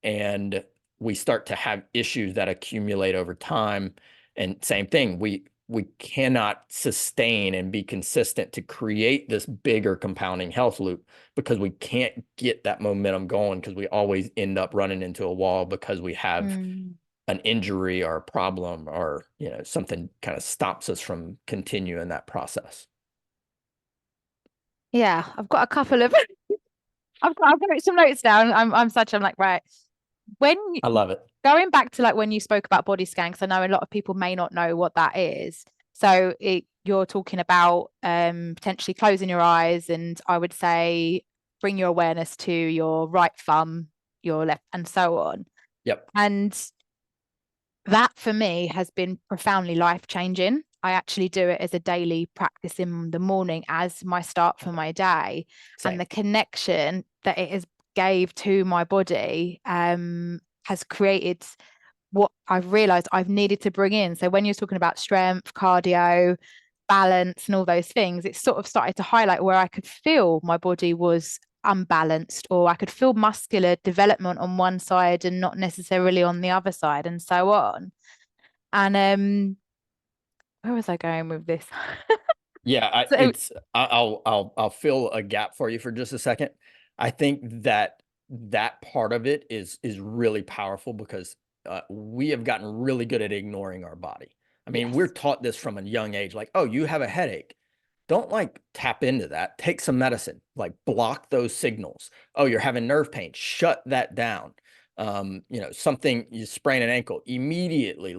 And we start to have issues that accumulate over time. And same thing, we cannot sustain and be consistent to create this bigger compounding health loop because we can't get that momentum going because we always end up running into a wall because we have Mm. an injury or a problem or something kind of stops us from continuing that process. Yeah, I've got a couple of I've wrote some notes down. I'm like, right. When I love it. Going back to like when you spoke about body scan, because I know a lot of people may not know what that is. So you're talking about potentially closing your eyes, and I would say bring your awareness to your right thumb, your left, and so on. Yep. And that for me has been profoundly life changing. I actually do it as a daily practice in the morning as my start for my day. And Same. the connection that it has gave to my body has created what I've realized I've needed to bring in. So when you're talking about strength, cardio, balance, and all those things, it sort of started to highlight where I could feel my body was unbalanced, or I could feel muscular development on one side and not necessarily on the other side, and so on. And where was I going with this? Yeah, So I'll fill a gap for you for just a second. I think that part of it is really powerful because we have gotten really good at ignoring our body. I mean, we're yes. taught this from a young age, like, oh, you have a headache. Don't like tap into that. Take some medicine, like block those signals. Oh, you're having nerve pain. Shut that down. Something, you sprain an ankle immediately,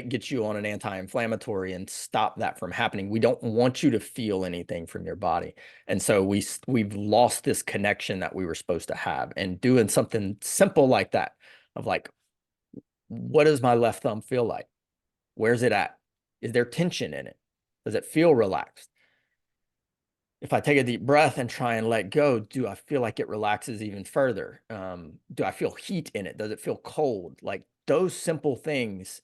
get you on an anti-inflammatory and stop that from happening. We don't want you to feel anything from your body. And so we've lost this connection that we were supposed to have. And doing something simple like that, of like, what does my left thumb feel like? Where's it at? Is there tension in it? Does it feel relaxed? If I take a deep breath and try and let go, do I feel like it relaxes even further? Do I feel heat in it? Does it feel cold? Like, those simple things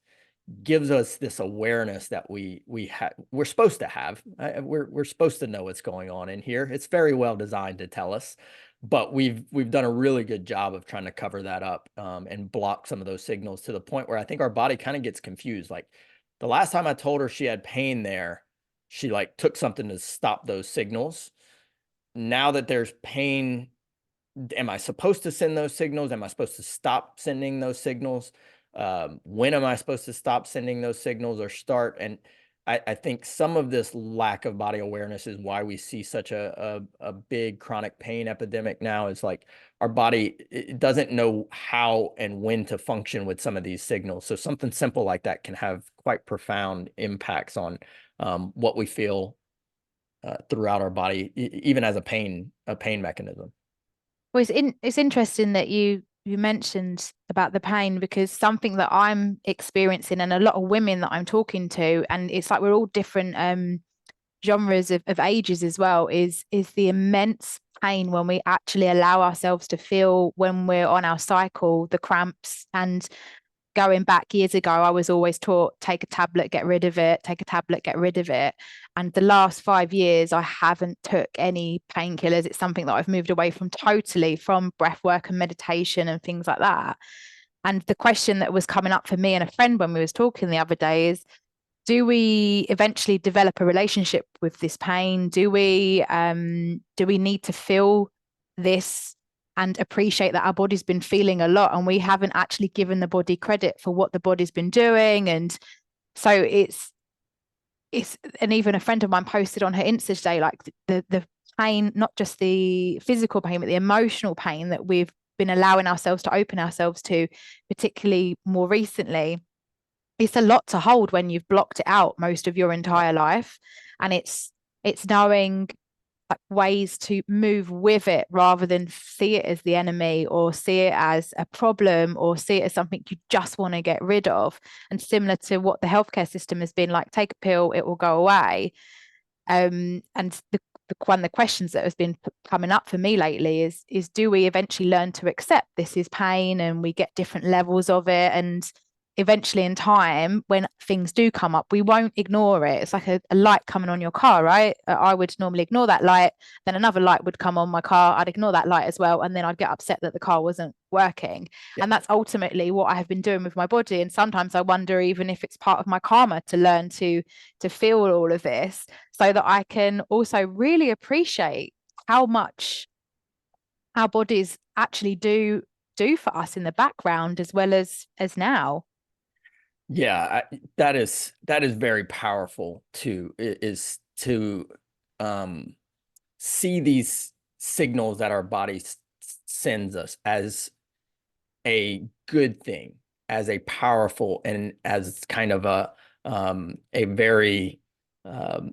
gives us this awareness that we're supposed to have. We're supposed to know what's going on in here. It's very well designed to tell us, but we've done a really good job of trying to cover that up, and block some of those signals, to the point where I think our body kind of gets confused. Like, the last time I told her she had pain there, she like took something to stop those signals. Now that there's pain, am I supposed to send those signals? Am I supposed to stop sending those signals? When am I supposed to stop sending those signals or start? And I think some of this lack of body awareness is why we see such a big chronic pain epidemic now. Is like, our body, it doesn't know how and when to function with some of these signals. So something simple like that can have quite profound impacts on what we feel throughout our body, even as a pain mechanism. Well, it's interesting that you mentioned about the pain, because something that I'm experiencing, and a lot of women that I'm talking to, and it's like we're all different genres of ages as well, is the immense pain when we actually allow ourselves to feel, when we're on our cycle, the cramps. And going back years ago, I was always taught, take a tablet, get rid of it, take a tablet, get rid of it. And the last 5 years, I haven't took any painkillers. It's something that I've moved away from totally, from breath work and meditation and things like that. And the question that was coming up for me and a friend when we was talking the other day is, do we eventually develop a relationship with this pain? Do we need to feel this and appreciate that our body's been feeling a lot, and we haven't actually given the body credit for what the body's been doing? And so it's and even a friend of mine posted on her Insta today, like, the pain, not just the physical pain, but the emotional pain that we've been allowing ourselves to open ourselves to, particularly more recently. It's a lot to hold when you've blocked it out most of your entire life. And it's knowing, like, ways to move with it, rather than see it as the enemy, or see it as a problem, or see it as something you just want to get rid of. And similar to what the healthcare system has been like, take a pill, it will go away. And one of the questions that has been coming up for me lately is, do we eventually learn to accept this is pain, and we get different levels of it, and eventually in time, when things do come up, we won't ignore it. It's like a light coming on your car, right? I would normally ignore that light, then another light would come on my car, I'd ignore that light as well, and then I'd get upset that the car wasn't working. Yeah. And that's ultimately what I have been doing with my body. And sometimes I wonder even if it's part of my karma to learn to feel all of this, so that I can also really appreciate how much our bodies actually do for us in the background, as well as now. Yeah, that is very powerful too, is to um see these signals that our body sends us as a good thing, as a powerful, and as kind of a very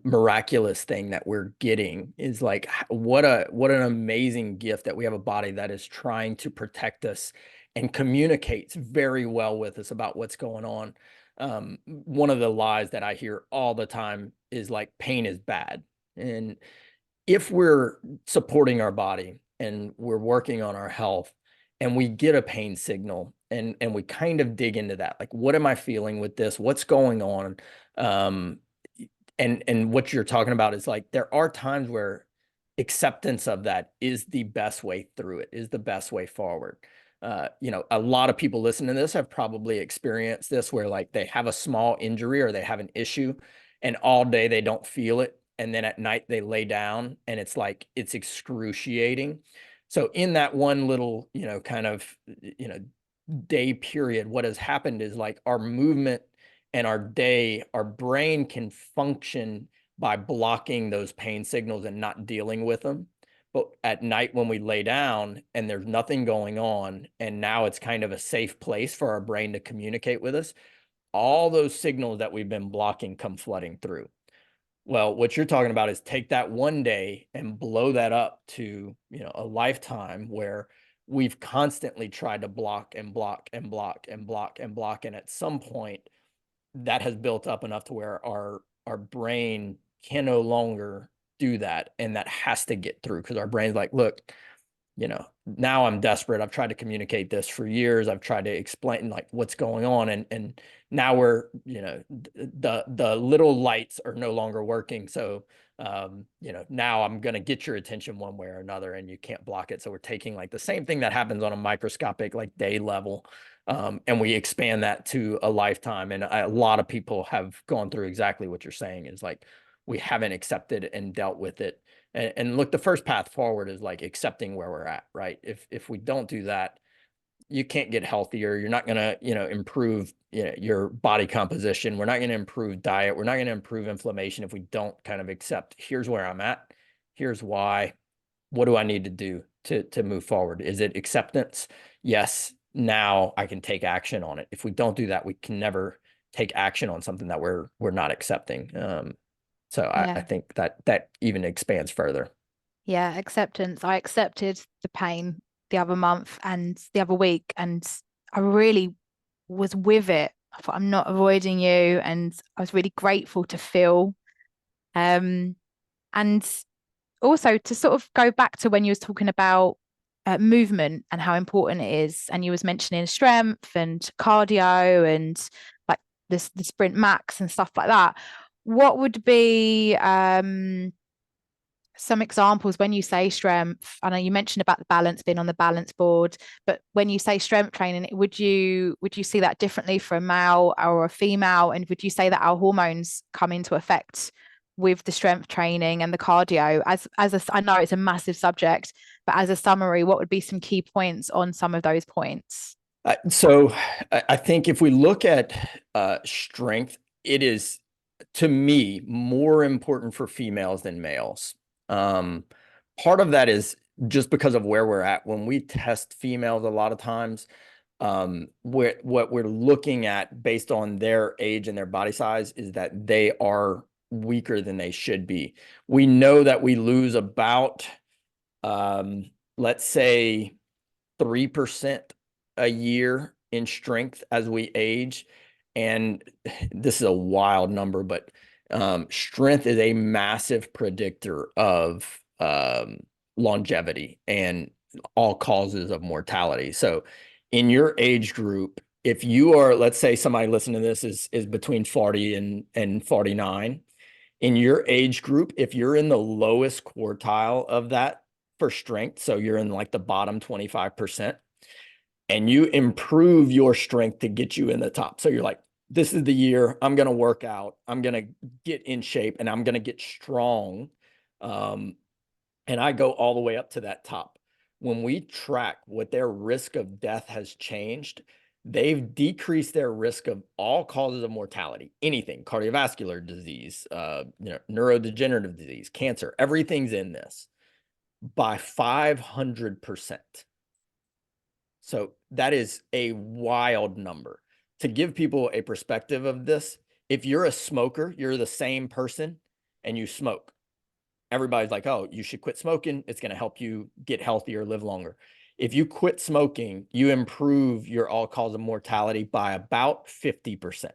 miraculous thing that we're getting. Is like, what an amazing gift that we have a body that is trying to protect us and communicates very well with us about what's going on. One of the lies that I hear all the time is like, pain is bad. And if we're supporting our body and we're working on our health, and we get a pain signal, and we kind of dig into that, like, what am I feeling with this? What's going on? Um, and what you're talking about is like, there are times where acceptance of that is the best way through it, is the best way forward. A lot of people listening to this have probably experienced this, where like they have a small injury or they have an issue, and all day they don't feel it. And then at night they lay down and it's like, it's excruciating. So in that one little, kind of, day period, what has happened is like, our movement and our day, our brain can function by blocking those pain signals and not dealing with them. But at night when we lay down and there's nothing going on, and now it's kind of a safe place for our brain to communicate with us, all those signals that we've been blocking come flooding through. Well, what you're talking about is take that one day and blow that up to, a lifetime where we've constantly tried to block and block and block and block and block. And at some point that has built up enough to where our brain can no longer do that. And that has to get through, because our brain's like, look, now I'm desperate. I've tried to communicate this for years. I've tried to explain like what's going on. And now we're, the little lights are no longer working. So, now I'm going to get your attention one way or another, and you can't block it. So we're taking like the same thing that happens on a microscopic, like day level. And we expand that to a lifetime. And a lot of people have gone through exactly what you're saying, is like, we haven't accepted and dealt with it. And look, the first path forward is like accepting where we're at, right? If we don't do that, you can't get healthier. You're not gonna, improve, your body composition. We're not gonna improve diet. We're not gonna improve inflammation if we don't kind of accept, here's where I'm at, here's why, what do I need to do to move forward? Is it acceptance? Yes. Now I can take action on it. If we don't do that, we can never take action on something that we're not accepting. So I Yeah. think that even expands further. Yeah, acceptance. I accepted the pain the other month and the other week, and I really was with it. I thought, I'm not avoiding you, and I was really grateful to feel. Um, and also to sort of go back to when you was talking about movement and how important it is, and you was mentioning strength and cardio and like the sprint max and stuff like that. What would be some examples when you say strength? I know you mentioned about the balance, being on the balance board, but when you say strength training, would you see that differently for a male or a female? And would you say that our hormones come into effect with the strength training and the cardio? I know it's a massive subject, but as a summary, what would be some key points on some of those points? So I think if we look at strength, it is, to me, more important for females than males. Um, Part of that is just because of where we're at. When we test females, a lot of times, what we're looking at based on their age and their body size is that they are weaker than they should be. We know that we lose about, let's say, 3% a year in strength as we age. And this is a wild number, but strength is a massive predictor of longevity and all causes of mortality. So in your age group, if you are, let's say somebody listening to this is between 40 and 49, in your age group, if you're in the lowest quartile of that for strength, so you're in like the bottom 25%, and you improve your strength to get you in the top. So you're like, this is the year I'm going to work out, I'm going to get in shape, and I'm going to get strong. And I go all the way up to that top. When we track what their risk of death has changed, they've decreased their risk of all causes of mortality, anything, cardiovascular disease, neurodegenerative disease, cancer, everything's in this, by 500%. So that is a wild number. To give people a perspective of this, if you're a smoker, you're the same person and you smoke, everybody's like, oh, you should quit smoking. It's going to help you get healthier, live longer. If you quit smoking, you improve your all-cause of mortality by about 50%.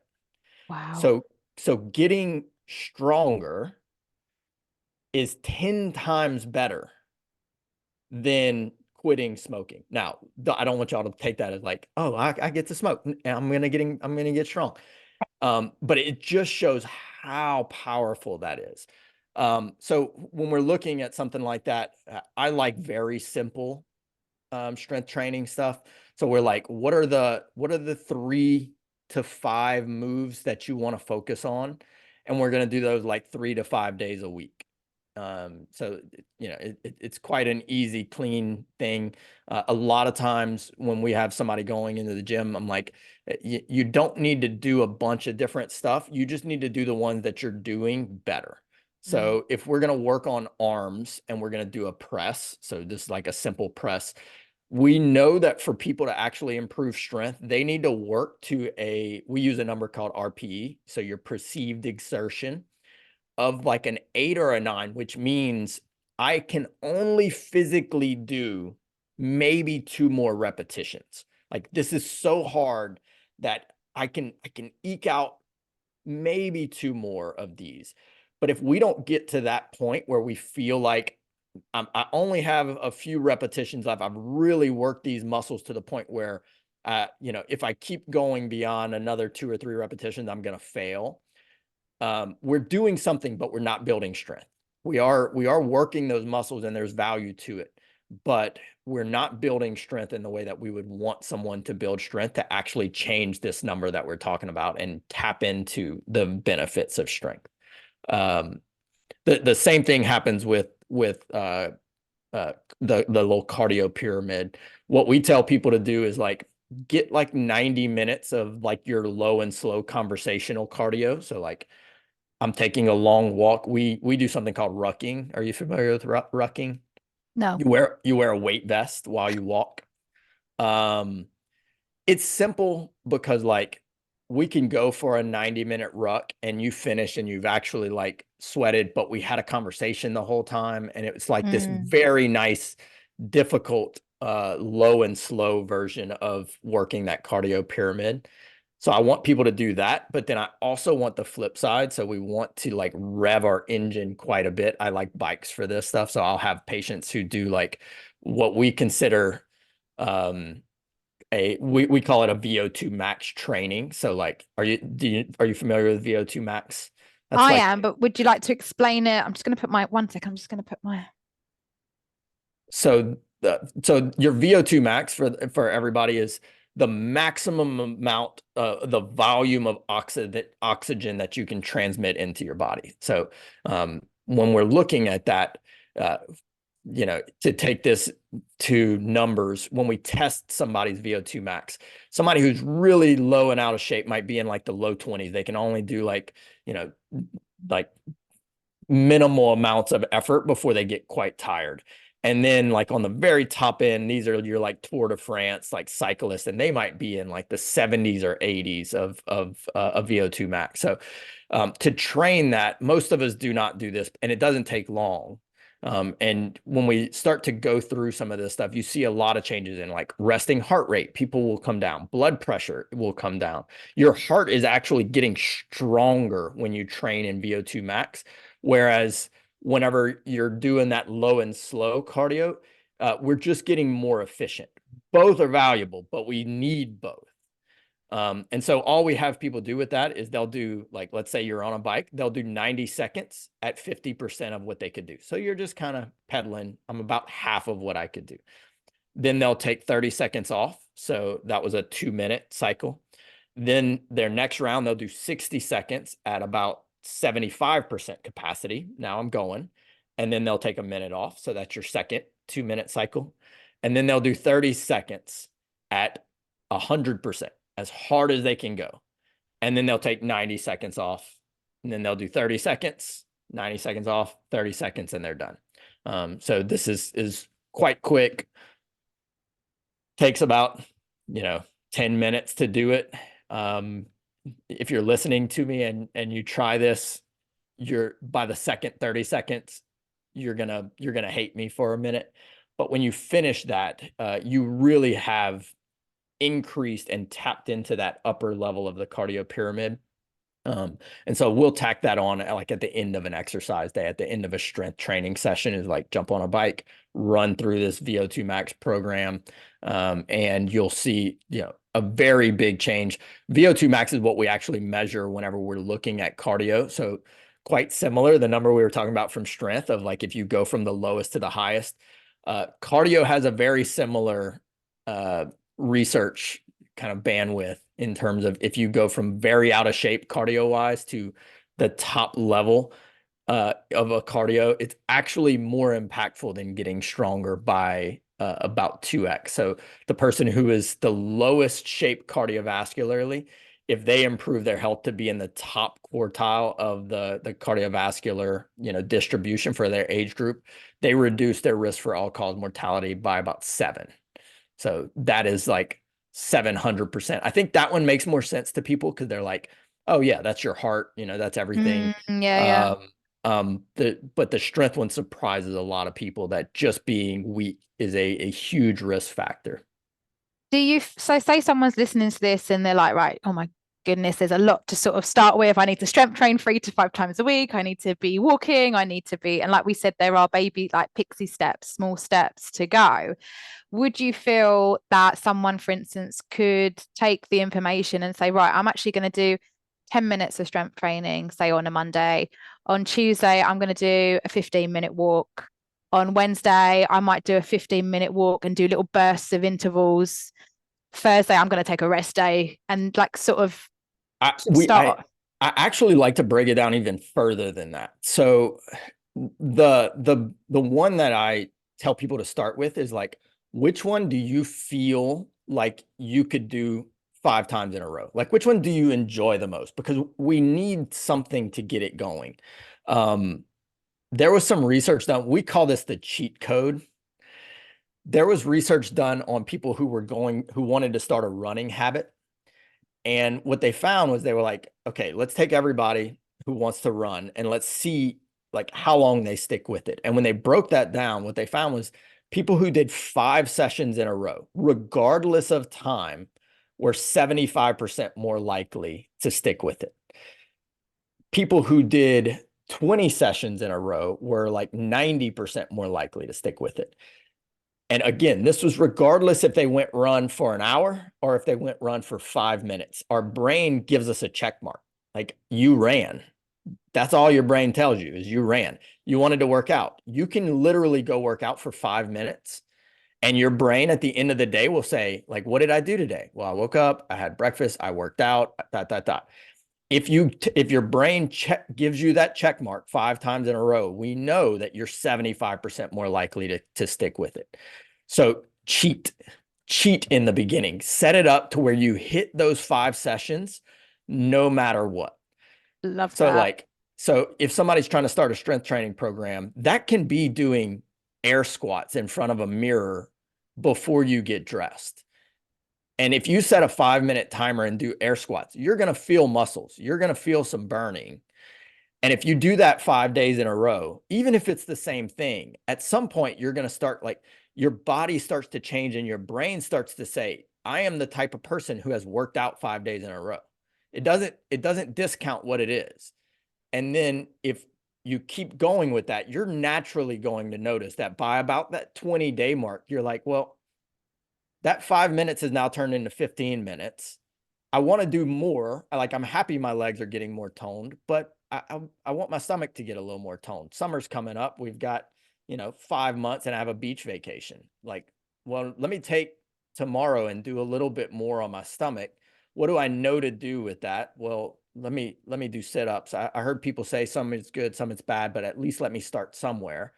Wow. So getting stronger is 10 times better than quitting smoking. Now, I don't want y'all to take that as like, oh, I get to smoke and I'm gonna get strong. But it just shows how powerful that is. So when we're looking at something like that, I like very simple strength training stuff. So we're like, what are the 3 to 5 moves that you want to focus on? And we're going to do those like 3 to 5 days a week. So, it's quite an easy, clean thing. A lot of times when we have somebody going into the gym, I'm like, you don't need to do a bunch of different stuff. You just need to do the ones that you're doing better. Mm. So if we're going to work on arms and we're going to do a press, so just like a simple press, we know that for people to actually improve strength, they need to work to we use a number called RPE. So your perceived exertion of like an 8 or a 9, which means I can only physically do maybe 2 more repetitions. Like this is so hard that I can eke out maybe 2 more of these. But if we don't get to that point where we feel like I only have a few repetitions left, I've really worked these muscles to the point where, if I keep going beyond another 2 or 3 repetitions, I'm going to fail. We're doing something, but we're not building strength. We are working those muscles and there's value to it, but we're not building strength in the way that we would want someone to build strength to actually change this number that we're talking about and tap into the benefits of strength. Um, the same thing happens with the little cardio pyramid. What we tell people to do is like get like 90 minutes of like your low and slow conversational cardio. So like I'm taking a long walk. We do something called rucking. Are you familiar with rucking? No. You wear a weight vest while you walk. Um, it's simple because like we can go for a 90-minute ruck and you finish and you've actually like sweated, but we had a conversation the whole time and it was like this Mm. very nice, difficult, low and slow version of working that cardio pyramid. So I want people to do that, but then I also want the flip side. So we want to like rev our engine quite a bit. I like bikes for this stuff. So I'll have patients who do like what we consider um we call it a VO2 max training. So like are you familiar with VO2 max? That's I like am, but would you like to explain it? I'm just going to put my one sec. I'm just going to put my. so your VO2 max for everybody is the maximum amount, the volume of oxygen that you can transmit into your body. So when we're looking at that, uh, to take this to numbers, when we test somebody's VO2 max, somebody who's really low and out of shape might be in like the low 20s. They can only do like minimal amounts of effort before they get quite tired. And then like on the very top end, these are your like Tour de France, like cyclists, and they might be in like the 70s or 80s of a VO2 max. So to train that, most of us do not do this, and it doesn't take long. And when we start to go through some of this stuff, you see a lot of changes in like resting heart rate. People will come down. Blood pressure will come down. Your heart is actually getting stronger when you train in VO2 max. Whereas whenever you're doing that low and slow cardio, we're just getting more efficient. Both are valuable, but we need both. And so all we have people do with that is they'll do, like, let's say you're on a bike, they'll do 90 seconds at 50% of what they could do. So you're just kind of pedaling. I'm about half of what I could do. Then they'll take 30 seconds off. So that was a 2-minute cycle. Then their next round, they'll do 60 seconds at about 75% capacity. Now I'm going. And then they'll take a minute off. So that's your second 2-minute cycle. And then they'll do 30 seconds at 100%, as hard as they can go. And then they'll take 90 seconds off. And then they'll do 30 seconds, 90 seconds off, 30 seconds, and they're done. So this is quite quick. Takes about 10 minutes to do it. If you're listening to me and you try this, you're by the second 30 seconds, you're gonna hate me for a minute. But when you finish that, you really have increased and tapped into that upper level of the cardio pyramid. And so we'll tack that on like at the end of an exercise day, at the end of a strength training session, is like jump on a bike, run through this VO2 max program. And you'll see, a very big change. VO2 max is what we actually measure whenever we're looking at cardio. So quite similar, the number we were talking about from strength of like, if you go from the lowest to the highest, cardio has a very similar, research kind of bandwidth in terms of if you go from very out of shape cardio wise to the top level of a cardio, it's actually more impactful than getting stronger by about 2x. So the person who is the lowest shape cardiovascularly if they improve their health to be in the top quartile of the cardiovascular, distribution for their age group, they reduce their risk for all-cause mortality by about 7. So that is like 700%. I think that one makes more sense to people because they're like, oh yeah, that's your heart, that's everything. Yeah, yeah. But the strength one surprises a lot of people that just being weak is a huge risk factor. So say someone's listening to this and they're like, right, oh my goodness, there's a lot to sort of start with. I need to strength train 3 to 5 times a week. I need to be walking. I need to be, and like we said, there are baby like pixie steps, small steps to go. Would you feel that someone, for instance, could take the information and say, right, I'm actually going to do 10 minutes of strength training, say on a Monday. On Tuesday, I'm going to do a 15-minute walk. On Wednesday, I might do a 15-minute walk and do little bursts of intervals. Thursday, I'm going to take a rest day and like sort of I we start. I actually like to break it down even further than that. So the one that I tell people to start with is like, which one do you feel like you could do 5 times in a row? Like, which one do you enjoy the most? Because we need something to get it going. There was some research done. We call this the cheat code. There was research done on people who wanted to start a running habit. And what they found was they were like, okay, let's take everybody who wants to run and let's see like how long they stick with it. And when they broke that down, what they found was people who did 5 sessions in a row, regardless of time, were 75% more likely to stick with it. People who did 20 sessions in a row were like 90% more likely to stick with it. And again, this was regardless if they went run for an hour or if they went run for 5 minutes. Our brain gives us a check mark. Like, you ran. That's all your brain tells you is you ran. You wanted to work out. You can literally go work out for 5 minutes. And your brain at the end of the day will say, like, what did I do today? Well, I woke up, I had breakfast, I worked out, dot. If your brain gives you that check mark 5 times in a row, we know that you're 75% more likely to stick with it. So cheat in the beginning. Set it up to where you hit those 5 sessions no matter what. Love So that. so if somebody's trying to start a strength training program, that can be doing air squats in front of a mirror before you get dressed. And if you set a 5-minute timer and do air squats, you're going to feel muscles. You're going to feel some burning. And if you do that 5 days in a row, even if it's the same thing, at some point you're going to start like your body starts to change and your brain starts to say, I am the type of person who has worked out 5 days in a row. It doesn't discount what it is. And then if you keep going with that, you're naturally going to notice that by about that 20-day mark, you're like, well, that 5 minutes has now turned into 15 minutes. I want to do more. I'm happy my legs are getting more toned, but I want my stomach to get a little more toned. Summer's coming up. We've got, 5 months and I have a beach vacation. Like, well, let me take tomorrow and do a little bit more on my stomach. What do I know to do with that? Well, let me do sit-ups. I heard people say some is good, some it's bad, but at least let me start somewhere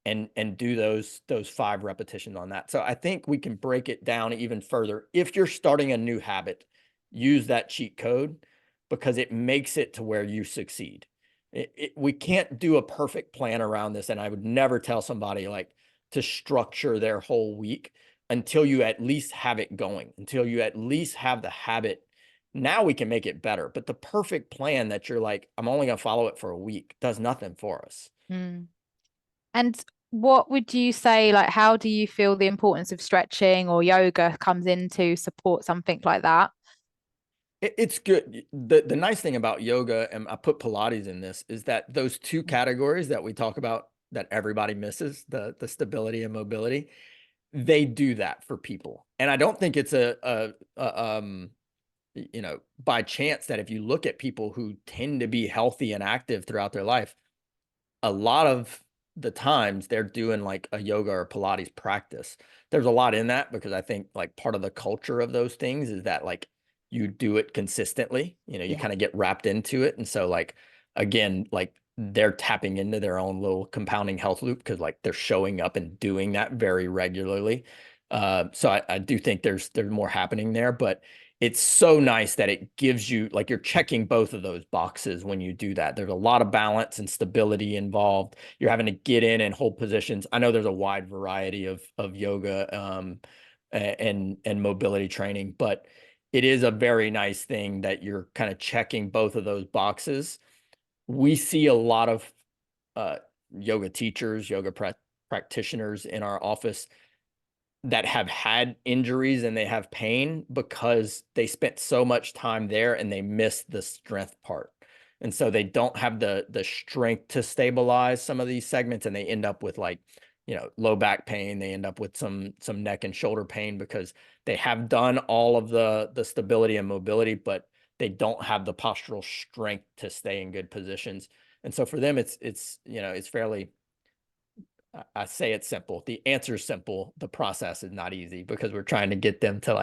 and do those 5 repetitions on that. So I think we can break it down even further. If you're starting a new habit, use that cheat code because it makes it to where you succeed. We can't do a perfect plan around this. And I would never tell somebody like to structure their whole week until you at least have it going, until you at least have the habit. Now we can make it better. But the perfect plan that you're like, I'm only going to follow it for a week does nothing for us. Mm. And what would you say, like, how do you feel the importance of stretching or yoga comes in to support something like that? It's good. The nice thing about yoga, and I put Pilates in this, is that those 2 categories that we talk about that everybody misses, the stability and mobility, they do that for people. And I don't think it's by chance that if you look at people who tend to be healthy and active throughout their life, a lot of the times they're doing like a yoga or Pilates practice. There's a lot in that because I think like part of the culture of those things is that like you do it consistently, you Yeah. kind of get wrapped into it. And so like, again, like they're tapping into their own little compounding health loop because like they're showing up and doing that very regularly. So I do think there's more happening there, but it's so nice that it gives you, like, you're checking both of those boxes when you do that. There's a lot of balance and stability involved. You're having to get in and hold positions. I know there's a wide variety of yoga and mobility training, but it is a very nice thing that you're kind of checking both of those boxes. We see a lot of uh, yoga teachers, practitioners in our office that have had injuries and they have pain because they spent so much time there and they missed the strength part. And so they don't have the strength to stabilize some of these segments, and they end up with, like, low back pain. They end up with some neck and shoulder pain because they have done all of the stability and mobility, but they don't have the postural strength to stay in good positions. And so for them, it's fairly, I say it's simple. The answer is simple. The process is not easy because we're trying to get them to,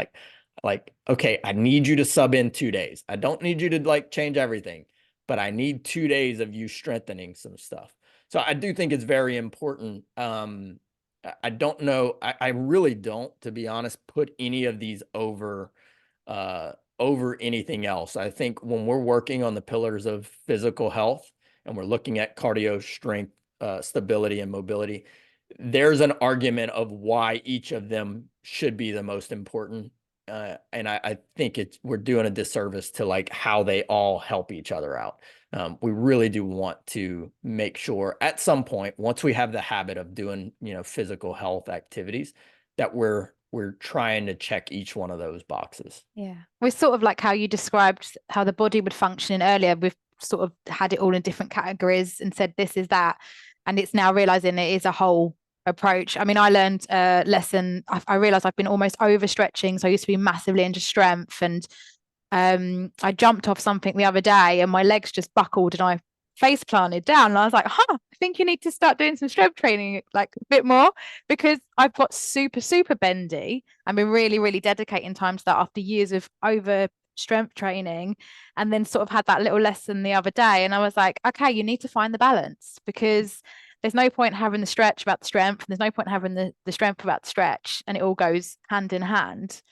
like, okay, I need you to sub in 2 days. I don't need you to, like, change everything, but I need 2 days of you strengthening some stuff. So I do think it's very important. I don't know. I really don't, to be honest, put any of these over anything else. I think when we're working on the pillars of physical health and we're looking at cardio, strength, stability, and mobility, there's an argument of why each of them should be the most important. And I think we're doing a disservice to, like, how they all help each other out. We really do want to make sure at some point, once we have the habit of doing, physical health activities, that we're trying to check each one of those boxes. Yeah. We're sort of like how you described how the body would function earlier. We've sort of had it all in different categories and said this is that. And it's now realizing it is a whole approach. I mean, I learned a lesson. I realized I've been almost overstretching. So I used to be massively into strength. And I jumped off something the other day and my legs just buckled and I face planted down. And I was like, I think you need to start doing some strength training like a bit more, because I've got super, super bendy. I've been really, really dedicating time to that after years of over strength training, and then sort of had that little lesson the other day. And I was like, okay, you need to find the balance, because there's no point having the stretch about the strength, and there's no point having the strength about the stretch, and it all goes hand in hand.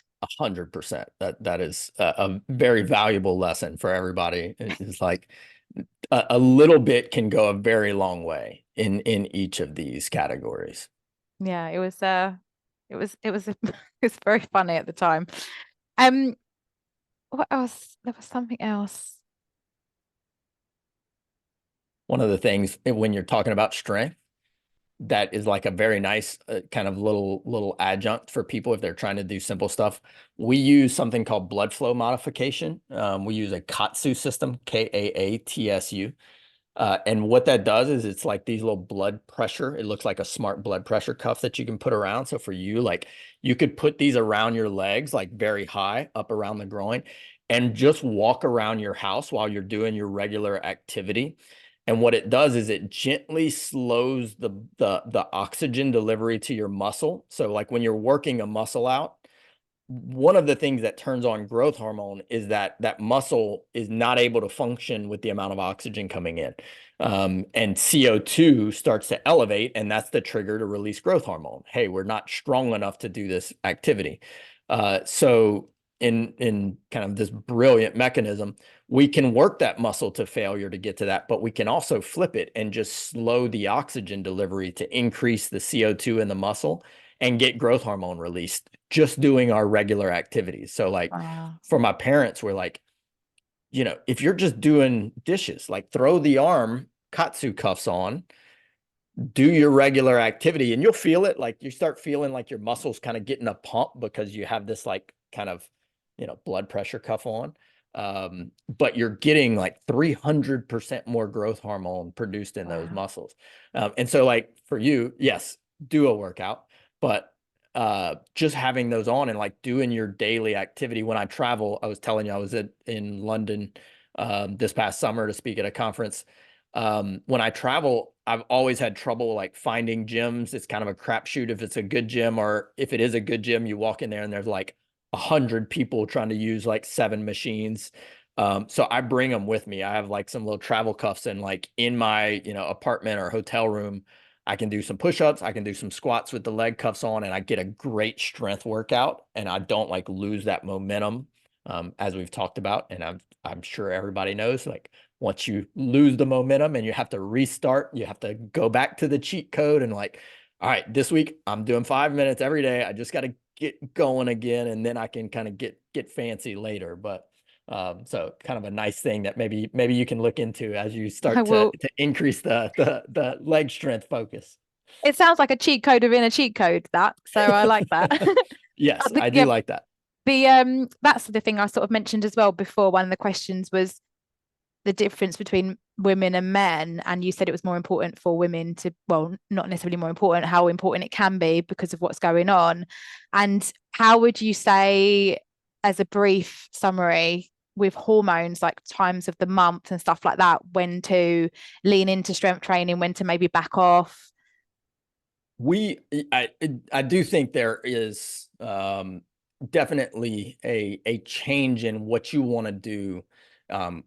100%. That is a very valuable lesson for everybody. It's like a little bit can go a very long way in each of these categories. Yeah, it was it was very funny at the time. Um, what else? There was something else. One of the things, when you're talking about strength, that is like a very nice kind of little adjunct for people if they're trying to do simple stuff. We use something called blood flow modification. We use a KAATSU system, KAATSU. And what that does is it's like these little blood pressure. It looks like a smart blood pressure cuff that you can put around. So for you, like, you could put these around your legs, like very high up around the groin, and just walk around your house while you're doing your regular activity. And what it does is it gently slows the oxygen delivery to your muscle. So, like, when you're working a muscle out, one of the things that turns on growth hormone is that muscle is not able to function with the amount of oxygen coming in. And CO2 starts to elevate, and that's the trigger to release growth hormone. Hey, we're not strong enough to do this activity. So in kind of this brilliant mechanism, we can work that muscle to failure to get to that, but we can also flip it and just slow the oxygen delivery to increase the CO2 in the muscle and get growth hormone released just doing our regular activities. So, like, Wow. for my parents, we're like, if you're just doing dishes, like, throw the arm katsu cuffs on, do your regular activity, and you'll feel it. Like, you start feeling like your muscles kind of getting a pump because you have this, like, kind of, blood pressure cuff on. But you're getting like 300% more growth hormone produced in those Wow. muscles. And so, like, for you, yes, do a workout, but just having those on and, like, doing your daily activity. When I travel, I was telling you, I was in London this past summer to speak at a conference. When I travel, I've always had trouble, like, finding gyms. It's kind of a crapshoot if it's a good gym, or if it is a good gym, you walk in there and there's like 100 people trying to use like 7 machines. So I bring them with me. I have like some little travel cuffs, and, like, in my, apartment or hotel room, I can do some push-ups, I can do some squats with the leg cuffs on, and I get a great strength workout, and I don't, like, lose that momentum as we've talked about, and I'm sure everybody knows, like once you lose the momentum and you have to restart, you have to go back to the cheat code and like, all right, this week I'm doing 5 minutes every day. I just got to get going again, and then I can kind of get fancy later. But so kind of a nice thing that maybe you can look into as you I start to will. increase the leg strength focus. It sounds like a cheat code within a cheat code, that. So I like that. Yes, I do Yeah, like that. the that's the thing I sort of mentioned as well before. One of the questions was the difference between women and men, and you said it was more important for women to, well, not necessarily more important, how important it can be because of what's going on. And how would you say, as a brief summary, with hormones, like times of the month and stuff like that, when to lean into strength training, when to maybe back off? We, I do think there is definitely a change in what you want to do.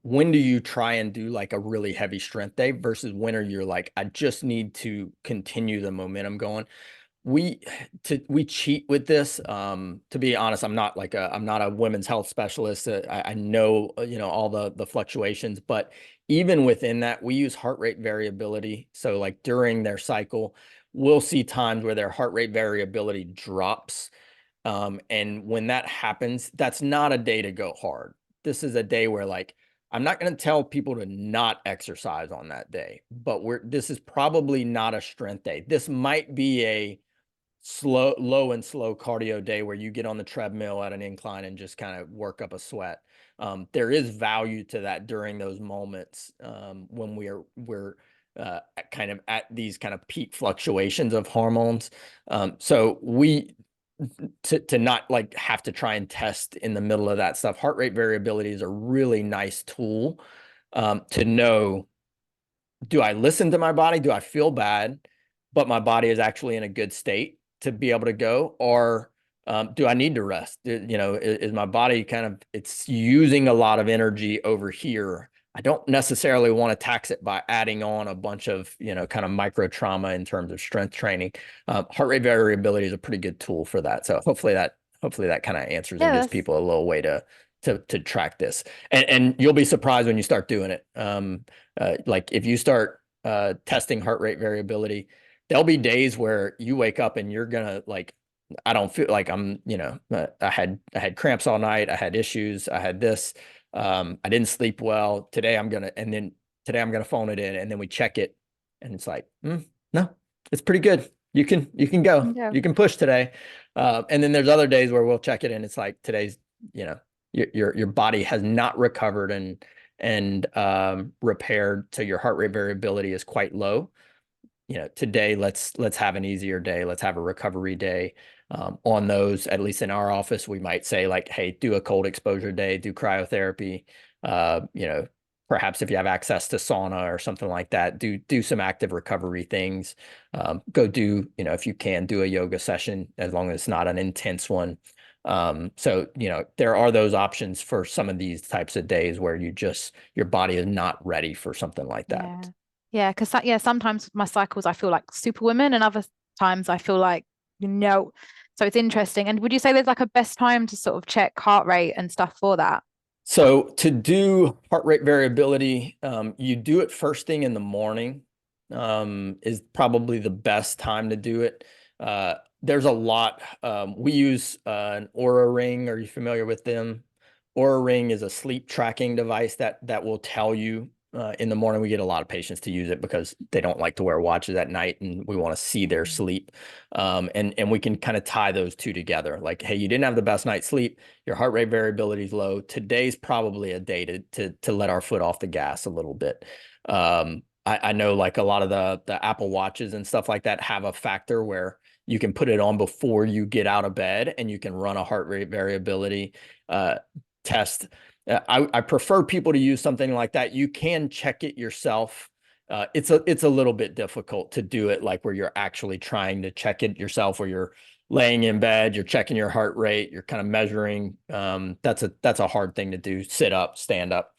When do you try and do like a really heavy strength day versus when are you like, I just need to continue the momentum going. We we cheat with this. To be honest, I'm not a women's health specialist. I know all the fluctuations, but even within that, we use heart rate variability. So like during their cycle, we'll see times where their heart rate variability drops. And when that happens, that's not a day to go hard. This is a day where like I'm not going to tell people to not exercise on that day, but this is probably not a strength day. This might be a low and slow cardio day where you get on the treadmill at an incline and just kind of work up a sweat. There is value to that during those moments when kind of at these kind of peak fluctuations of hormones. So we to not like have to try and test in the middle of that stuff. Heart rate variability is a really nice tool to know, do I listen to my body? Do I feel bad, but my body is actually in a good state to be able to go? Or do I need to rest? Is my body kind of, it's using a lot of energy over here. I don't necessarily want to tax it by adding on a bunch of, kind of micro trauma in terms of strength training. Heart rate variability is a pretty good tool for that. So hopefully that kind of answers and Yeah, gives people a little way to track this. And you'll be surprised when you start doing it. Like if you start testing heart rate variability, there'll be days where you wake up and you're gonna like, I don't feel like I had cramps all night. I had issues. I had this. I didn't sleep well. Today I'm gonna phone it in, and then we check it, and it's like, no, it's pretty good. You can go. yeah, You can push today. And then there's other days where we'll check it, and it's like today's, you know, your body has not recovered and repaired, so your heart rate variability is quite low. Today let's have an easier day. Let's have a recovery day. On those, at least in our office, we might say like, hey, do a cold exposure day, do cryotherapy. Uh, you know, Perhaps if you have access to sauna or something like that, do some active recovery things. Go do, if you can, do a yoga session as long as it's not an intense one. So, there are those options for some of these types of days where your body is not ready for something like that. yeah, yeah. Because yeah, sometimes my cycles I feel like superwoman, and other times I feel like no. So it's interesting. And would you say there's like a best time to sort of check heart rate and stuff for that? So to do heart rate variability, you do it first thing in the morning, is probably the best time to do it. There's a lot. We use an Aura Ring. Are you familiar with them? Aura Ring is a sleep tracking device that will tell you in the morning. We get a lot of patients to use it because they don't like to wear watches at night, and we want to see their sleep. And we can kind of tie those two together. Like, hey, you didn't have the best night's sleep. Your heart rate variability is low. Today's probably a day to let our foot off the gas a little bit. I know like a lot of the Apple Watches and stuff like that have a factor where you can put it on before you get out of bed and you can run a heart rate variability test. I prefer people to use something like that. You can check it yourself. It's a little bit difficult to do it like where you're actually trying to check it yourself, where you're laying in bed, you're checking your heart rate, you're kind of measuring. That's a hard thing to do. Sit up, stand up.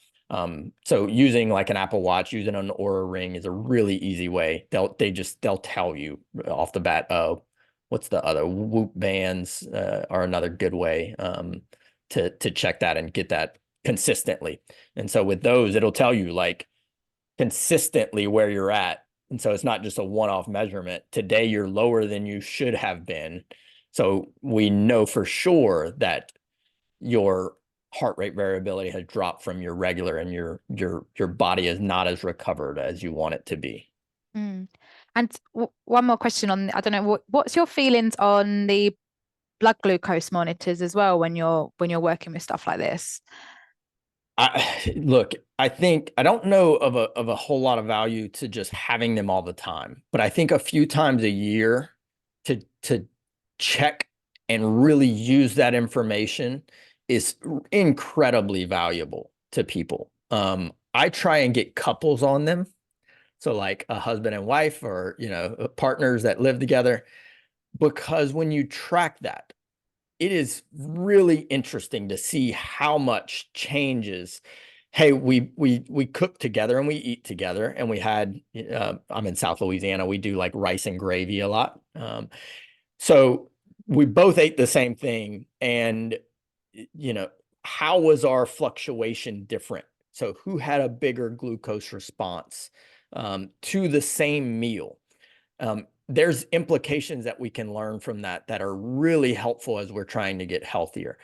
So using like an Apple Watch, using an Aura Ring is a really easy way. They'll tell you off the bat. Oh, what's the other? Whoop bands are another good way. to check that and get that consistently. And so with those, it'll tell you like consistently where you're at. And so it's not just a one-off measurement. Today you're lower than you should have been. So we know for sure that your heart rate variability has dropped from your regular, and your body is not as recovered as you want it to be. Mm. And one more question on, I don't know, what's your feelings on the blood glucose monitors as well when you're working with stuff like this? Look, I think I don't know of a whole lot of value to just having them all the time, but I think a few times a year to check and really use that information is incredibly valuable to people. I try and get couples on them. So like a husband and wife, or, partners that live together, because when you track that, it is really interesting to see how much changes. Hey, we cook together and we eat together, and we had I'm in South Louisiana. We do like rice and gravy a lot. So we both ate the same thing, and how was our fluctuation different? So who had a bigger glucose response to the same meal? There's implications that we can learn from that are really helpful as we're trying to get healthier.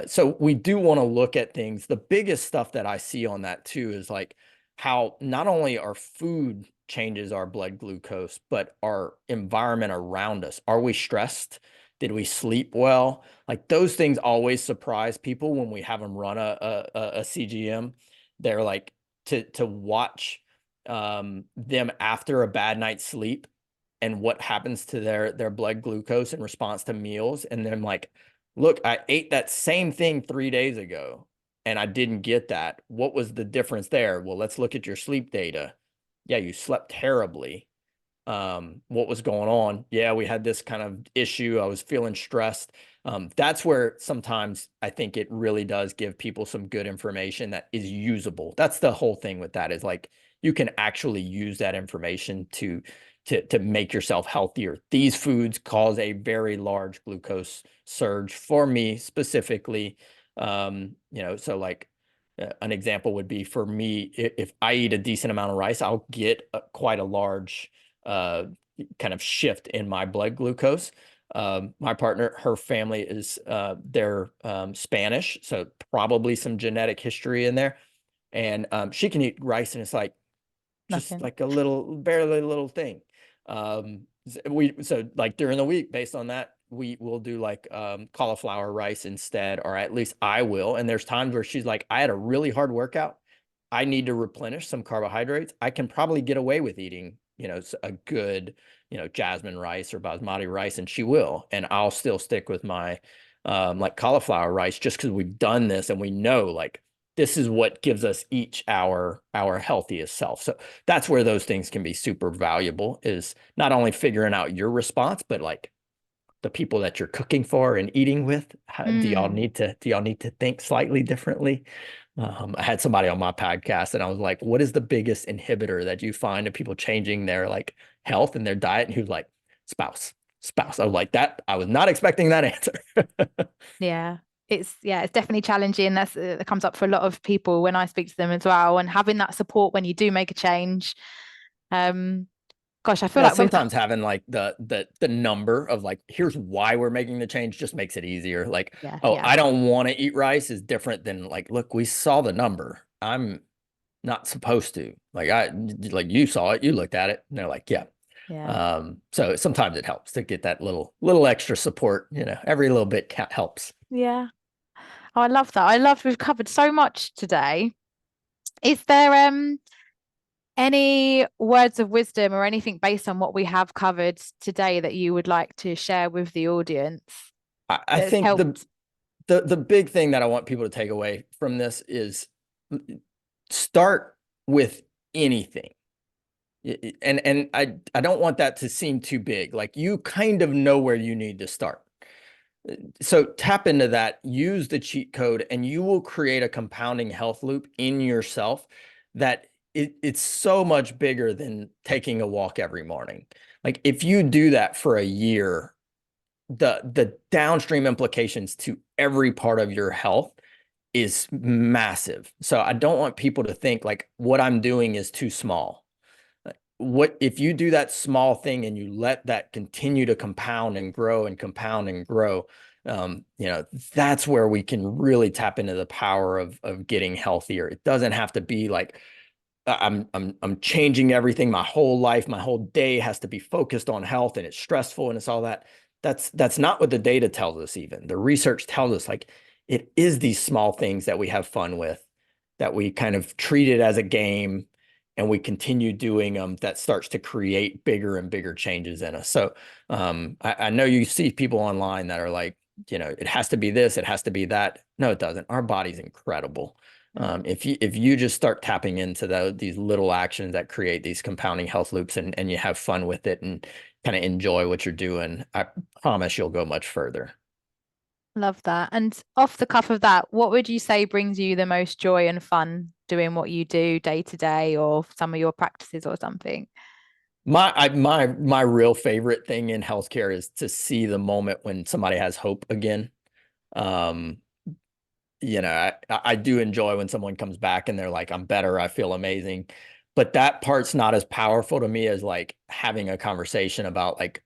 So we do want to look at things. The biggest stuff that I see on that too is like how not only our food changes our blood glucose, but our environment around us. Are we stressed? Did we sleep well? Like those things always surprise people when we have them run a CGM. They're like to watch them after a bad night's sleep and what happens to their blood glucose in response to meals. And then like, look, I ate that same thing 3 days ago and I didn't get that. What was the difference there? Well, let's look at your sleep data. Yeah, you slept terribly. What was going on? Yeah, we had this kind of issue. I was feeling stressed. That's where sometimes I think it really does give people some good information that is usable. That's the whole thing with that, is like you can actually use that information to make yourself healthier. These foods cause a very large glucose surge for me specifically. So like an example would be for me, if I eat a decent amount of rice, I'll get quite a large uh, kind of shift in my blood glucose. My partner, her family is they're Spanish, so probably some genetic history in there. And she can eat rice, and it's like just Nothing. like a little, barely little thing. So like during the week, based on that, we will do like cauliflower rice instead, or at least I will. And there's times where she's like, I had a really hard workout. I need to replenish some carbohydrates. I can probably get away with eating, a good, jasmine rice or basmati rice, and she will. And I'll still stick with my like cauliflower rice, just because we've done this and we know like this is what gives us each our healthiest self. So that's where those things can be super valuable, is not only figuring out your response, but like the people that you're cooking for and eating with. Mm, Do y'all need to think slightly differently? I had somebody on my podcast and I was like, what is the biggest inhibitor that you find of people changing their like health and their diet? And he was like, spouse. I was like, that, I was not expecting that answer. yeah. It's definitely challenging. That comes up for a lot of people when I speak to them as well. And having that support when you do make a change. Um, gosh, I feel Yeah, like we've sometimes having like the number of like, here's why we're making the change just makes it easier. Like, yeah, oh, yeah, I don't want to eat rice is different than like, look, we saw the number. I'm not supposed to. Like you saw it, you looked at it, and they're like, yeah. yeah, So sometimes it helps to get that little extra support. Every little bit helps. yeah. Oh, I love that. I love we've covered so much today. Is there any words of wisdom or anything based on what we have covered today that you would like to share with the audience I that's think the helped? the big thing that I want people to take away from this is start with anything. And I don't want that to seem too big. Like you kind of know where you need to start. So tap into that, use the cheat code, and you will create a compounding health loop in yourself that it's so much bigger than taking a walk every morning. Like if you do that for a year, the downstream implications to every part of your health is massive. So I don't want people to think like what I'm doing is too small. What if you do that small thing and you let that continue to compound and grow and compound and grow? That's where we can really tap into the power of getting healthier. It doesn't have to be like I'm changing everything. My whole life, my whole day has to be focused on health, and it's stressful and it's all that. That's not what the data tells us. Even the research tells us like it is these small things that we have fun with, that we kind of treat it as a game, and we continue doing them. That starts to create bigger and bigger changes in us. So I know you see people online that are like, it has to be this, it has to be that. No, it doesn't. Our body's incredible. Mm. If you just start tapping into these little actions that create these compounding health loops, and you have fun with it and kind of enjoy what you're doing, I promise you'll go much further. Love that. And off the cuff of that, what would you say brings you the most joy and fun doing what you do day to day, or some of your practices or something? My real favorite thing in healthcare is to see the moment when somebody has hope again. Um, I do enjoy when someone comes back and they're like, I'm better, I feel amazing. But that part's not as powerful to me as like having a conversation about like,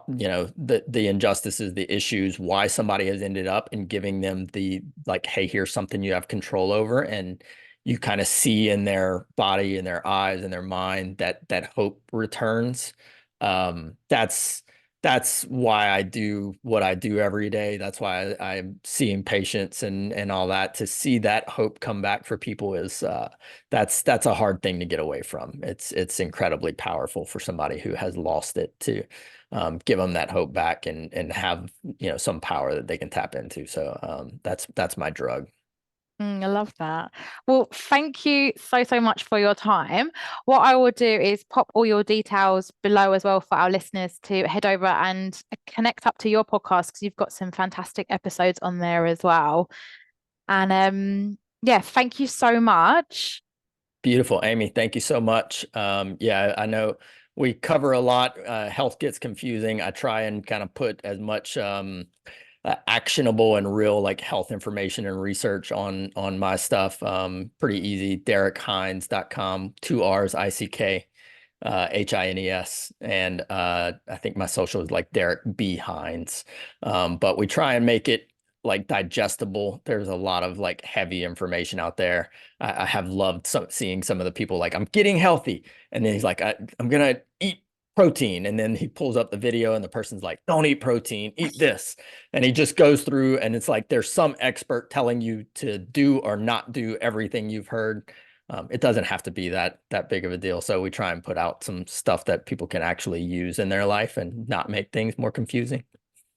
the injustices, the issues, why somebody has ended up, and giving them the like, hey, here's something you have control over, and you kind of see in their body, in their eyes, in their mind that hope returns. That's why I do what I do every day. That's why I'm seeing patients and all that. To see that hope come back for people is that's a hard thing to get away from. It's incredibly powerful for somebody who has lost it to give them that hope back, and have some power that they can tap into. So that's my drug. I love that. Well, thank you so, so much for your time. What I will do is pop all your details below as well for our listeners to head over and connect up to your podcast, because you've got some fantastic episodes on there as well. And yeah, thank you so much. Beautiful, Amy. Thank you so much. Yeah, I know we cover a lot. Health gets confusing. I try and kind of put as much actionable and real like health information and research on my stuff. Pretty easy. DerrickHines.com, two R's, ICK. Hines, and I think my social is like Derrick B Hines. But we try and make it like digestible. There's a lot of like heavy information out there. I have loved seeing some of the people like, I'm getting healthy, and then he's like, I'm gonna eat protein, and then he pulls up the video and the person's like, don't eat protein, eat this, and he just goes through, and it's like there's some expert telling you to do or not do everything you've heard. It doesn't have to be that big of a deal. So we try and put out some stuff that people can actually use in their life and not make things more confusing.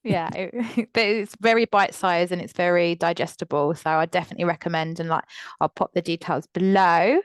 Yeah, but it's very bite-sized and it's very digestible. So I definitely recommend, and like I'll pop the details below.